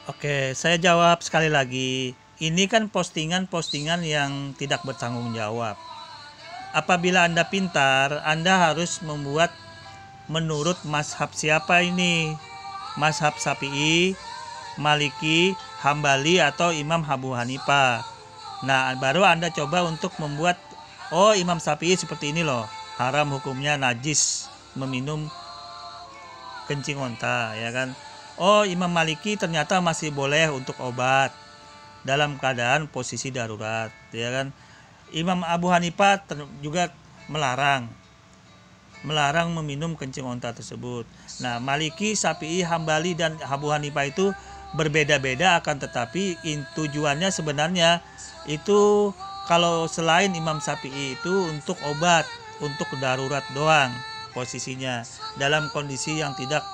Oke, saya jawab sekali lagi. Ini kan postingan-postingan yang tidak bertanggung jawab. Apabila Anda pintar, Anda harus membuat menurut mazhab siapa ini? Mazhab Syafi'i, Maliki, Hambali, atau Imam Abu Hanifah. Nah, baru Anda coba untuk membuat, oh Imam Syafi'i seperti ini loh, haram hukumnya, najis meminum kencing unta, ya kan? Oh, Imam Maliki ternyata masih boleh untuk obat dalam keadaan posisi darurat, ya kan? Imam Abu Hanifah juga melarang meminum kencing unta tersebut. Nah, Maliki, Syafi'i, Hambali, dan Abu Hanifah itu berbeda-beda, akan tetapi tujuannya sebenarnya itu kalau selain Imam Syafi'i itu untuk obat, untuk darurat doang posisinya dalam kondisi yang tidak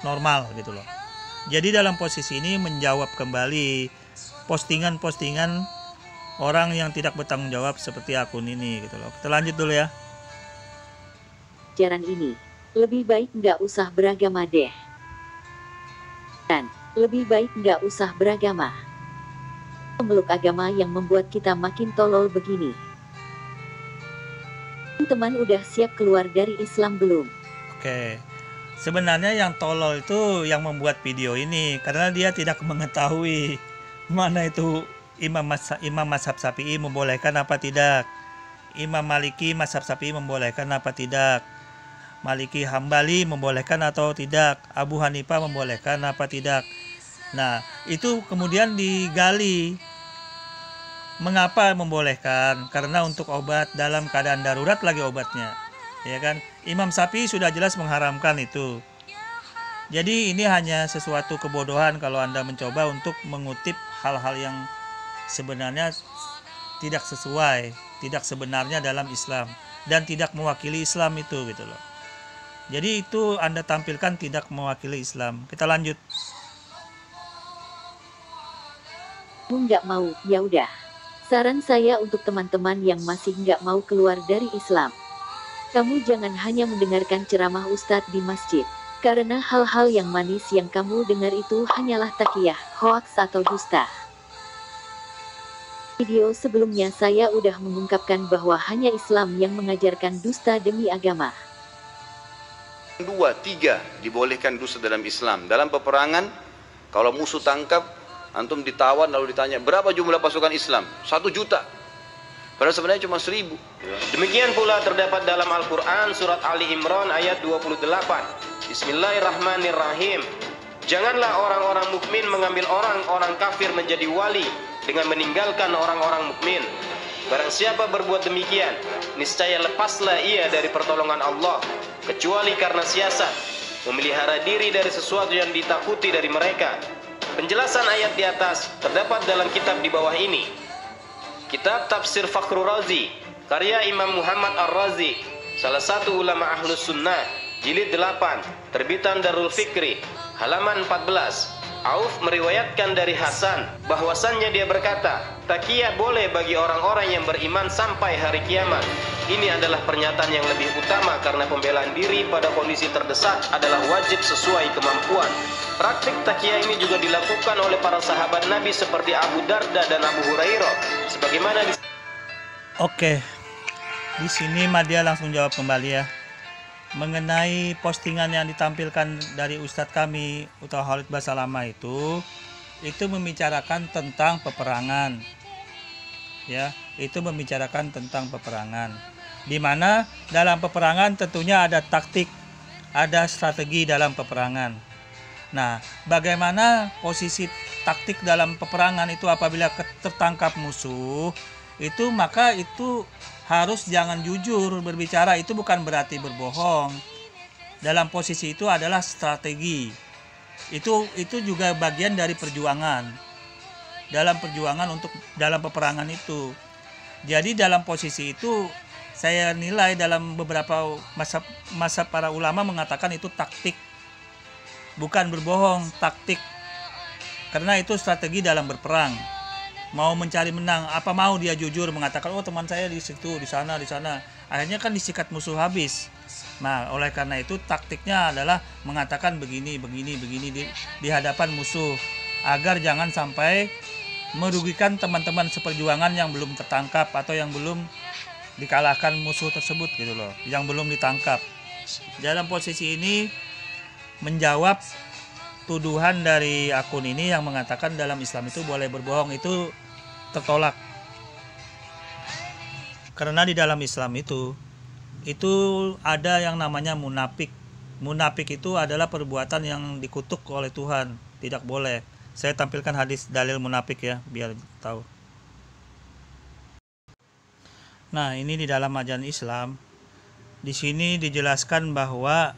normal gitu loh. Jadi dalam posisi ini menjawab kembali postingan-postingan orang yang tidak bertanggung jawab seperti akun ini gitu loh. Kita lanjut dulu ya. ajaran ini, lebih baik nggak usah beragama deh. Dan lebih baik nggak usah beragama. Memeluk agama yang membuat kita makin tolol begini. Teman udah siap keluar dari Islam belum? Oke. Sebenarnya yang tolol itu yang membuat video ini, karena dia tidak mengetahui mana itu Imam mazhab Syafi'i membolehkan apa tidak, Imam Maliki mazhab Syafi'i membolehkan apa tidak, Maliki Hambali membolehkan atau tidak, Abu Hanifah membolehkan apa tidak. Nah, itu kemudian digali. Mengapa membolehkan? Karena untuk obat dalam keadaan darurat lagi obatnya, ya kan? Imam Syafi'i sudah jelas mengharamkan itu. Jadi ini hanya sesuatu kebodohan kalau Anda mencoba untuk mengutip hal-hal yang sebenarnya tidak sesuai, tidak sebenarnya dalam Islam, dan tidak mewakili Islam itu gitu loh. Jadi itu Anda tampilkan tidak mewakili Islam. Kita lanjut. Kamu nggak mau, ya udah. Saran saya untuk teman-teman yang masih nggak mau keluar dari Islam. Kamu jangan hanya mendengarkan ceramah Ustadz di masjid. Karena hal-hal yang manis yang kamu dengar itu hanyalah takiyah, hoaks atau dusta. Video sebelumnya saya udah mengungkapkan bahwa hanya Islam yang mengajarkan dusta demi agama. 2, 3 dibolehkan dusta dalam Islam. Dalam peperangan, kalau musuh tangkap, antum ditawan lalu ditanya, berapa jumlah pasukan Islam? 1 juta. Padahal sebenarnya cuma 1000. Demikian pula terdapat dalam Al-Quran surat Ali Imran ayat 28. Bismillahirrahmanirrahim. Janganlah orang-orang mukmin mengambil orang-orang kafir menjadi wali dengan meninggalkan orang-orang mukmin. Barang siapa berbuat demikian, niscaya lepaslah ia dari pertolongan Allah, kecuali karena siasat, memelihara diri dari sesuatu yang ditakuti dari mereka. Penjelasan ayat di atas terdapat dalam kitab di bawah ini. Kitab Tafsir Fakhrur Razi, karya Imam Muhammad Ar-Razi, salah satu ulama Ahlus Sunnah, jilid 8, terbitan Darul Fikri, halaman 14. Auf meriwayatkan dari Hasan bahwasannya dia berkata, takiyah boleh bagi orang-orang yang beriman sampai hari kiamat. Ini adalah pernyataan yang lebih utama karena pembelaan diri pada kondisi terdesak adalah wajib sesuai kemampuan. Praktik takiyah ini juga dilakukan oleh para sahabat Nabi seperti Abu Darda dan Abu Hurairah. Sebagaimana di... Oke, di sini Madia langsung jawab kembali ya. Mengenai postingan yang ditampilkan dari Ustadz kami Uta Khalid Basalama itu membicarakan tentang peperangan, ya, itu membicarakan tentang peperangan, di mana dalam peperangan tentunya ada taktik, ada strategi dalam peperangan. Nah, bagaimana posisi taktik dalam peperangan itu apabila tertangkap musuh, itu maka itu harus jangan jujur berbicara, itu bukan berarti berbohong. Dalam posisi itu adalah strategi. Itu juga bagian dari perjuangan. Dalam perjuangan untuk dalam peperangan itu. Jadi dalam posisi itu saya nilai dalam beberapa masa para ulama mengatakan itu taktik. Bukan berbohong, taktik. Karena itu strategi dalam berperang. Mau mencari menang, apa mau dia jujur mengatakan, oh teman saya di situ, di sana. Akhirnya kan disikat musuh habis. Nah, oleh karena itu taktiknya adalah mengatakan begini di hadapan musuh, agar jangan sampai merugikan teman-teman seperjuangan yang belum tertangkap atau yang belum dikalahkan musuh tersebut gitu loh, yang belum ditangkap. Dalam posisi ini menjawab tuduhan dari akun ini yang mengatakan dalam Islam itu boleh berbohong, itu tertolak. Karena di dalam Islam itu ada yang namanya munafik. Munafik itu adalah perbuatan yang dikutuk oleh Tuhan, tidak boleh. Saya tampilkan hadis dalil munafik ya, biar tahu. Nah, ini di dalam ajaran Islam. Di sini dijelaskan bahwa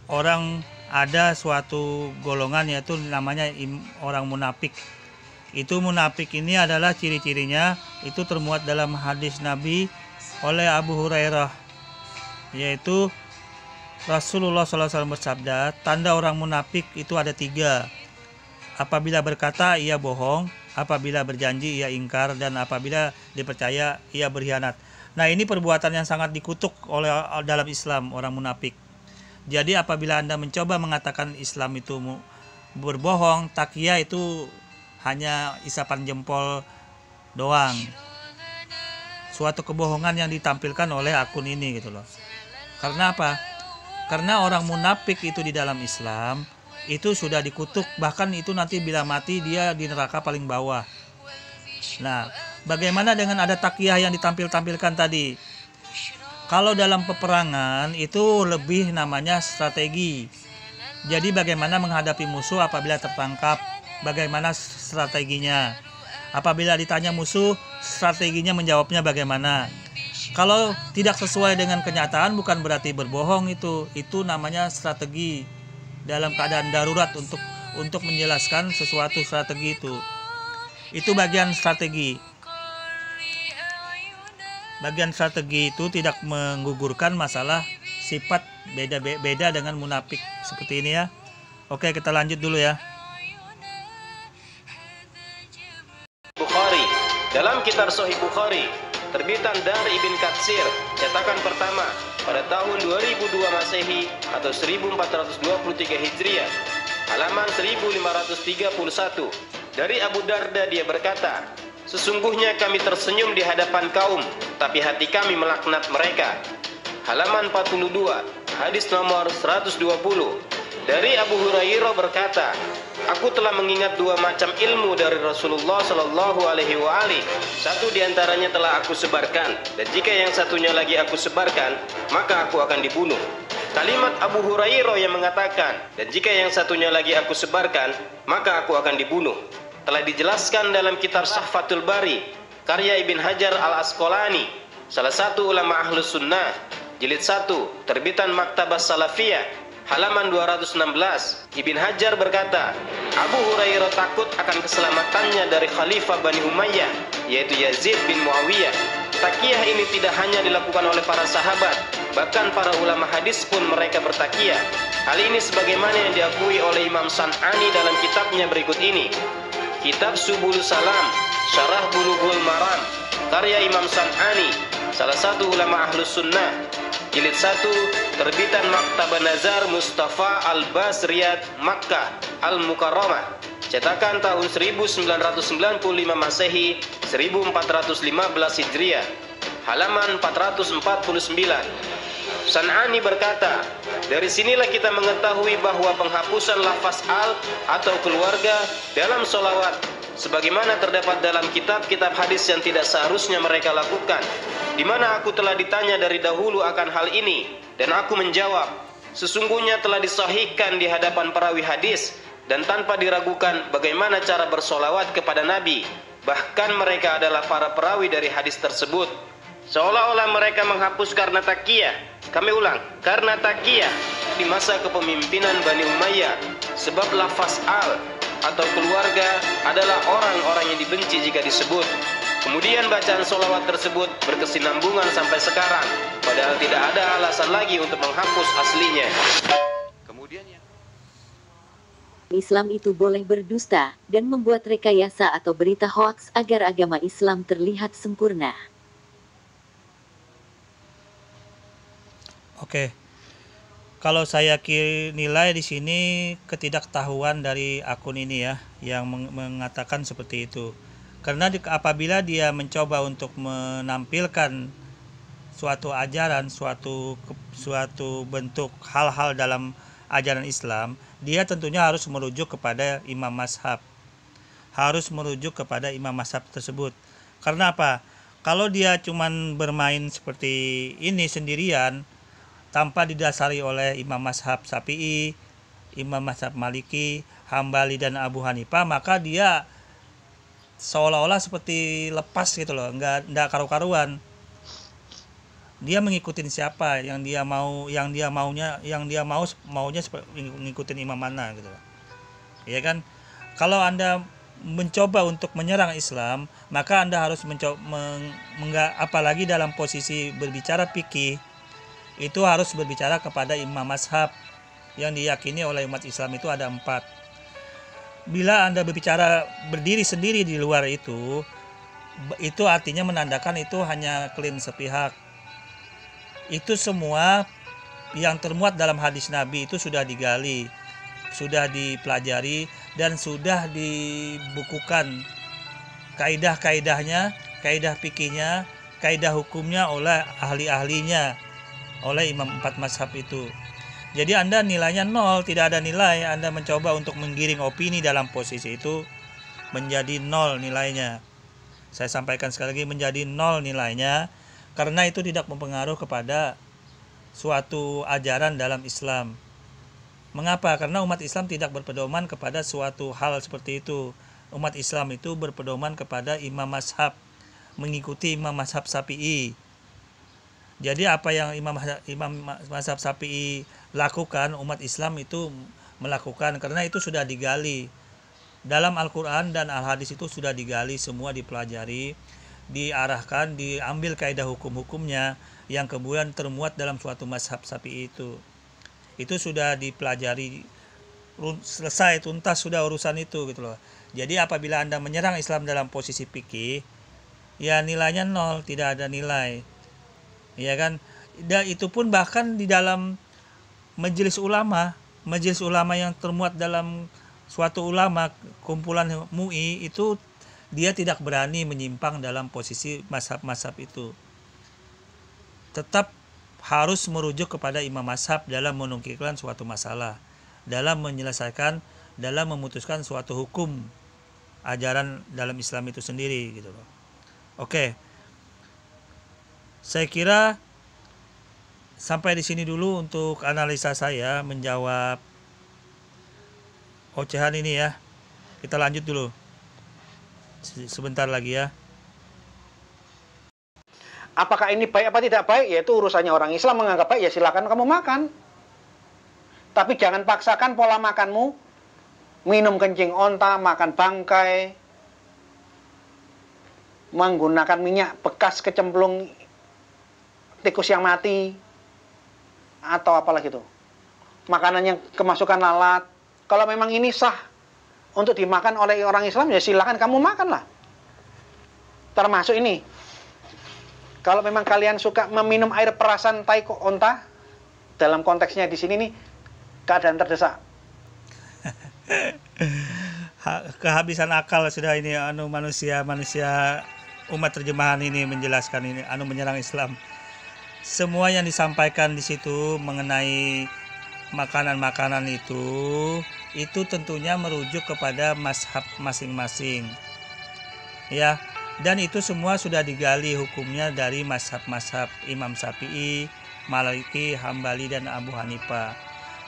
orang ada suatu golongan yaitu namanya orang munafik. Itu munafik ini adalah ciri-cirinya itu termuat dalam hadis Nabi oleh Abu Hurairah, yaitu Rasulullah SAW bersabda, tanda orang munafik itu ada 3. Apabila berkata ia bohong, apabila berjanji ia ingkar, dan apabila dipercaya ia berkhianat. Nah, ini perbuatan yang sangat dikutuk oleh dalam Islam orang munafik. Jadi apabila Anda mencoba mengatakan Islam itu berbohong, takiyah itu hanya isapan jempol doang. Suatu kebohongan yang ditampilkan oleh akun ini gitu loh. Karena apa? Karena orang munafik itu di dalam Islam itu sudah dikutuk, bahkan itu nanti bila mati dia di neraka paling bawah. Nah, bagaimana dengan ada takiyah yang ditampilkan tadi? Kalau dalam peperangan itu lebih namanya strategi. Jadi bagaimana menghadapi musuh apabila tertangkap, bagaimana strateginya. Apabila ditanya musuh, strateginya menjawabnya bagaimana. Kalau tidak sesuai dengan kenyataan bukan berarti berbohong itu. Itu namanya strategi dalam keadaan darurat untuk menjelaskan sesuatu strategi itu. Itu bagian strategi. Bagian strategi itu tidak menggugurkan masalah sifat beda dengan munafik seperti ini ya. Oke, kita lanjut dulu ya. Bukhari, dalam kitab Sahih Bukhari terbitan dari Ibn Katsir, cetakan pertama pada tahun 2002 Masehi atau 1423 Hijriah, halaman 1531. Dari Abu Darda dia berkata, sesungguhnya kami tersenyum di hadapan kaum, tapi hati kami melaknat mereka. Halaman 42, hadis nomor 120. Dari Abu Hurairah berkata, aku telah mengingat dua macam ilmu dari Rasulullah Shallallahu Alaihi Wasallam. Satu diantaranya telah aku sebarkan, dan jika yang satunya lagi aku sebarkan, maka aku akan dibunuh. Kalimat Abu Hurairah yang mengatakan, dan jika yang satunya lagi aku sebarkan, maka aku akan dibunuh, telah dijelaskan dalam kitab Sahfatul Bari, karya Ibn Hajar Al-Asqalani, salah satu ulama Ahlus Sunnah, jilid 1, terbitan Maktabah Salafiyah, halaman 216. Ibn Hajar berkata, Abu Hurairah takut akan keselamatannya dari Khalifah Bani Umayyah, yaitu Yazid bin Muawiyah. Takiyah ini tidak hanya dilakukan oleh para sahabat, bahkan para ulama hadis pun mereka bertakiyah. Hal ini sebagaimana yang diakui oleh Imam San'ani dalam kitabnya berikut ini. Kitab Subulus Salam, Syarah Bulughul Maram, karya Imam San'ani, salah satu ulama Ahlus Sunnah, jilid 1, terbitan Maktabah Nazar Mustafa Al-Basriyat, Makkah Al-Mukarramah, cetakan tahun 1995 Masehi, 1415 Hijriah, halaman 449. San'ani berkata, dari sinilah kita mengetahui bahwa penghapusan lafaz al atau keluarga dalam sholawat, sebagaimana terdapat dalam kitab-kitab hadis yang tidak seharusnya mereka lakukan, di mana aku telah ditanya dari dahulu akan hal ini, dan aku menjawab, sesungguhnya telah disahihkan di hadapan perawi hadis, dan tanpa diragukan bagaimana cara bersolawat kepada Nabi, bahkan mereka adalah para perawi dari hadis tersebut. Seolah-olah mereka menghapus karena takiyah. Kami ulang, karena takiyah di masa kepemimpinan Bani Umayyah, sebab lafaz al atau keluarga adalah orang-orang yang dibenci jika disebut. Kemudian bacaan sholawat tersebut berkesinambungan sampai sekarang, padahal tidak ada alasan lagi untuk menghapus aslinya. Kemudian Islam itu boleh berdusta dan membuat rekayasa atau berita hoaks agar agama Islam terlihat sempurna. Oke. Kalau saya nilai di sini ketidaktahuan dari akun ini ya, yang mengatakan seperti itu. Karena apabila dia mencoba untuk menampilkan suatu ajaran, suatu bentuk hal-hal dalam ajaran Islam, dia tentunya harus merujuk kepada imam mazhab. Harus merujuk kepada imam mazhab tersebut. Karena apa? Kalau dia cuman bermain seperti ini sendirian, tanpa didasari oleh imam mazhab Syafi'i, imam mazhab Maliki, Hambali dan Abu Hanifah, maka dia seolah-olah seperti lepas gitu loh, nggak karu-karuan. Dia mengikutin siapa yang dia maunya ngikutin imam mana gitu. Ya kan? Kalau Anda mencoba untuk menyerang Islam, maka Anda harus apalagi dalam posisi berbicara fikih, itu harus berbicara kepada imam mazhab yang diyakini oleh umat Islam itu ada 4. Bila Anda berbicara berdiri sendiri di luar itu artinya menandakan itu hanya klaim sepihak. Itu semua yang termuat dalam hadis Nabi itu sudah digali, sudah dipelajari, dan sudah dibukukan kaidah-kaidahnya, kaidah fikihnya, kaidah hukumnya oleh ahli-ahlinya, oleh imam 4 mazhab itu. Jadi Anda nilainya 0, tidak ada nilai. Anda mencoba untuk menggiring opini dalam posisi itu menjadi 0 nilainya. Saya sampaikan sekali lagi, menjadi 0 nilainya, karena itu tidak mempengaruhi kepada suatu ajaran dalam Islam. Mengapa? Karena umat Islam tidak berpedoman kepada suatu hal seperti itu. Umat Islam itu berpedoman kepada imam mazhab, mengikuti imam mazhab Syafi'i. Jadi apa yang imam mazhab Syafi'i lakukan, umat Islam itu melakukan, karena itu sudah digali dalam Al-Quran dan Al-Hadis, itu sudah digali semua, dipelajari, diarahkan, diambil kaidah hukum-hukumnya yang kemudian termuat dalam suatu mazhab Syafi'i itu. Itu sudah dipelajari, selesai, tuntas sudah urusan itu gitu loh. Jadi apabila Anda menyerang Islam dalam posisi fikih, ya nilainya 0, tidak ada nilai. Ya kan? Dan itu pun bahkan di dalam majelis ulama yang termuat dalam suatu ulama, kumpulan MUI, itu dia tidak berani menyimpang dalam posisi mazhab-mazhab itu. Tetap harus merujuk kepada imam mazhab dalam menukilkan suatu masalah, dalam menyelesaikan, dalam memutuskan suatu hukum ajaran dalam Islam itu sendiri gitu loh. Oke. Saya kira sampai di sini dulu untuk analisa saya menjawab ocehan ini ya. Kita lanjut dulu. Sebentar lagi ya. Apakah ini baik apa tidak baik? Ya itu urusannya orang Islam, menganggap baik ya silakan kamu makan. Tapi jangan paksakan pola makanmu. Minum kencing onta, makan bangkai, menggunakan minyak bekas kecemplung tikus yang mati, atau apalagi itu, makanan yang kemasukan lalat. Kalau memang ini sah untuk dimakan oleh orang Islam, ya silakan kamu makanlah. Termasuk ini, kalau memang kalian suka meminum air perasan tai onta, dalam konteksnya di sini nih keadaan terdesak. Kehabisan akal sudah ini manusia umat terjemahan ini menjelaskan ini menyerang Islam. Semua yang disampaikan di situ mengenai makanan-makanan itu tentunya merujuk kepada mazhab masing-masing. Ya, dan itu semua sudah digali hukumnya dari mazhab-mazhab Imam Syafi'i, Maliki, Hambali, dan Abu Hanifah.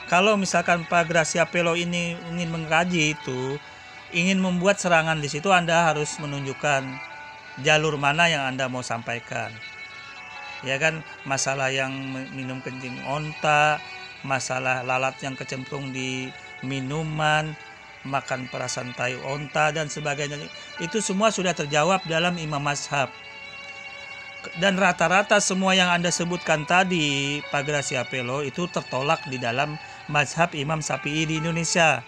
Kalau misalkan Pak Gracia Pelo ini ingin mengkaji itu, ingin membuat serangan di situ, Anda harus menunjukkan jalur mana yang Anda mau sampaikan. Ya kan, masalah yang minum kencing onta, masalah lalat yang kecemplung di minuman, makan perasan tai onta dan sebagainya. Itu semua sudah terjawab dalam imam mazhab. Dan rata-rata semua yang Anda sebutkan tadi, Pak Gracia Pelo, itu tertolak di dalam mazhab Imam Syafi'i di Indonesia.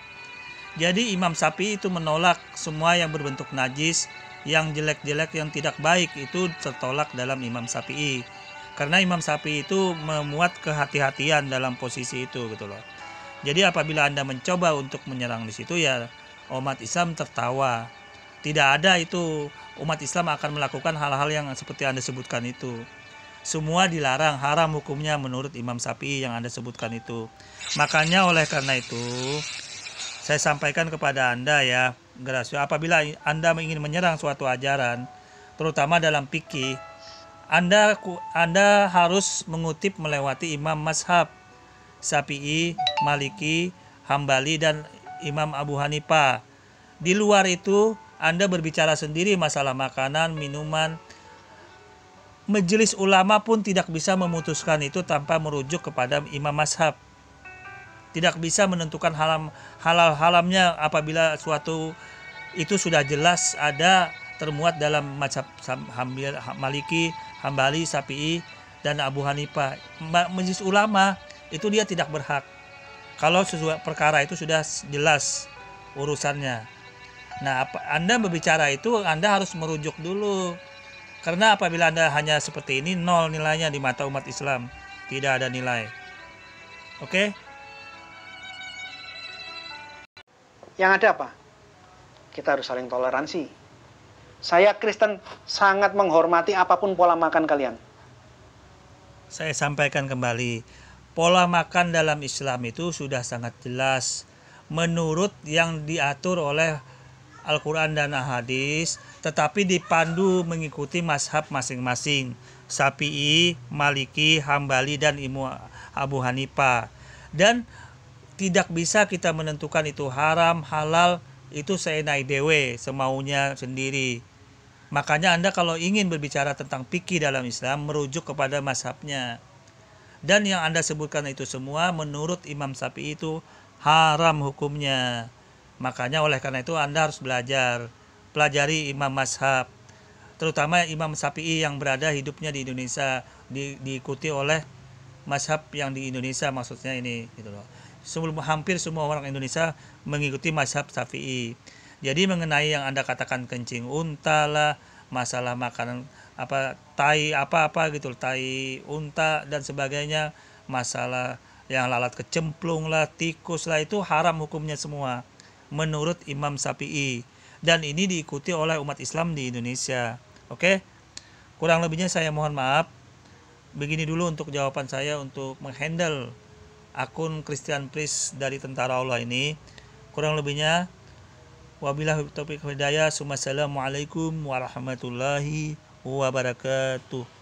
Jadi Imam Syafi'i itu menolak semua yang berbentuk najis, yang jelek-jelek, yang tidak baik, itu tertolak dalam Imam Syafi'i. Karena Imam Syafi'i itu memuat kehati-hatian dalam posisi itu gitu loh. Jadi apabila Anda mencoba untuk menyerang di situ, ya umat Islam tertawa. Tidak ada itu umat Islam akan melakukan hal-hal yang seperti Anda sebutkan itu. Semua dilarang, haram hukumnya menurut Imam Syafi'i yang Anda sebutkan itu. Makanya oleh karena itu saya sampaikan kepada Anda ya, Gracia, apabila Anda ingin menyerang suatu ajaran, terutama dalam fikih, Anda harus mengutip melewati imam mazhab Syafi'i, Maliki, Hambali, dan Imam Abu Hanifah. Di luar itu Anda berbicara sendiri masalah makanan, minuman. Majelis ulama pun tidak bisa memutuskan itu tanpa merujuk kepada imam mazhab. Tidak bisa menentukan halal-haramnya apabila suatu itu sudah jelas ada termuat dalam mazhab Maliki, Hambali, Syafi'i, dan Abu Hanifah. Majelis ulama itu dia tidak berhak. Kalau sesuatu perkara itu sudah jelas urusannya. Nah, Anda berbicara itu Anda harus merujuk dulu. Karena apabila Anda hanya seperti ini, 0 nilainya di mata umat Islam. Tidak ada nilai. Oke? Yang ada apa? Kita harus saling toleransi. Saya Kristen sangat menghormati apapun pola makan kalian. Saya sampaikan kembali, pola makan dalam Islam itu sudah sangat jelas menurut yang diatur oleh Al-Quran dan Ahadis, tetapi dipandu mengikuti mazhab masing-masing, Syafi'i, Maliki, Hambali, dan Abu Hanifah. Dan tidak bisa kita menentukan itu haram, halal, itu seenai dewe, semaunya sendiri. Makanya Anda kalau ingin berbicara tentang fikih dalam Islam, merujuk kepada mazhabnya. Dan yang Anda sebutkan itu semua menurut Imam Syafi'i itu haram hukumnya. Makanya oleh karena itu Anda harus belajar, pelajari imam mazhab. terutama Imam Syafi'i yang berada hidupnya di Indonesia, diikuti oleh mazhab yang di Indonesia, maksudnya ini gitu loh. Hampir semua orang Indonesia mengikuti mazhab Syafi'i. Jadi mengenai yang Anda katakan kencing unta lah, masalah makanan apa tai apa gitu, tai unta dan sebagainya, masalah yang lalat kecemplung lah, tikus lah, itu haram hukumnya semua menurut Imam Syafi'i, dan ini diikuti oleh umat Islam di Indonesia. Oke, kurang lebihnya saya mohon maaf. Begini dulu untuk jawaban saya untuk menghandle akun Christian Priest dari Tentara Allah ini. Kurang lebihnya wabillahi taufiq wal hidayah. Assalamualaikum warahmatullahi wabarakatuh.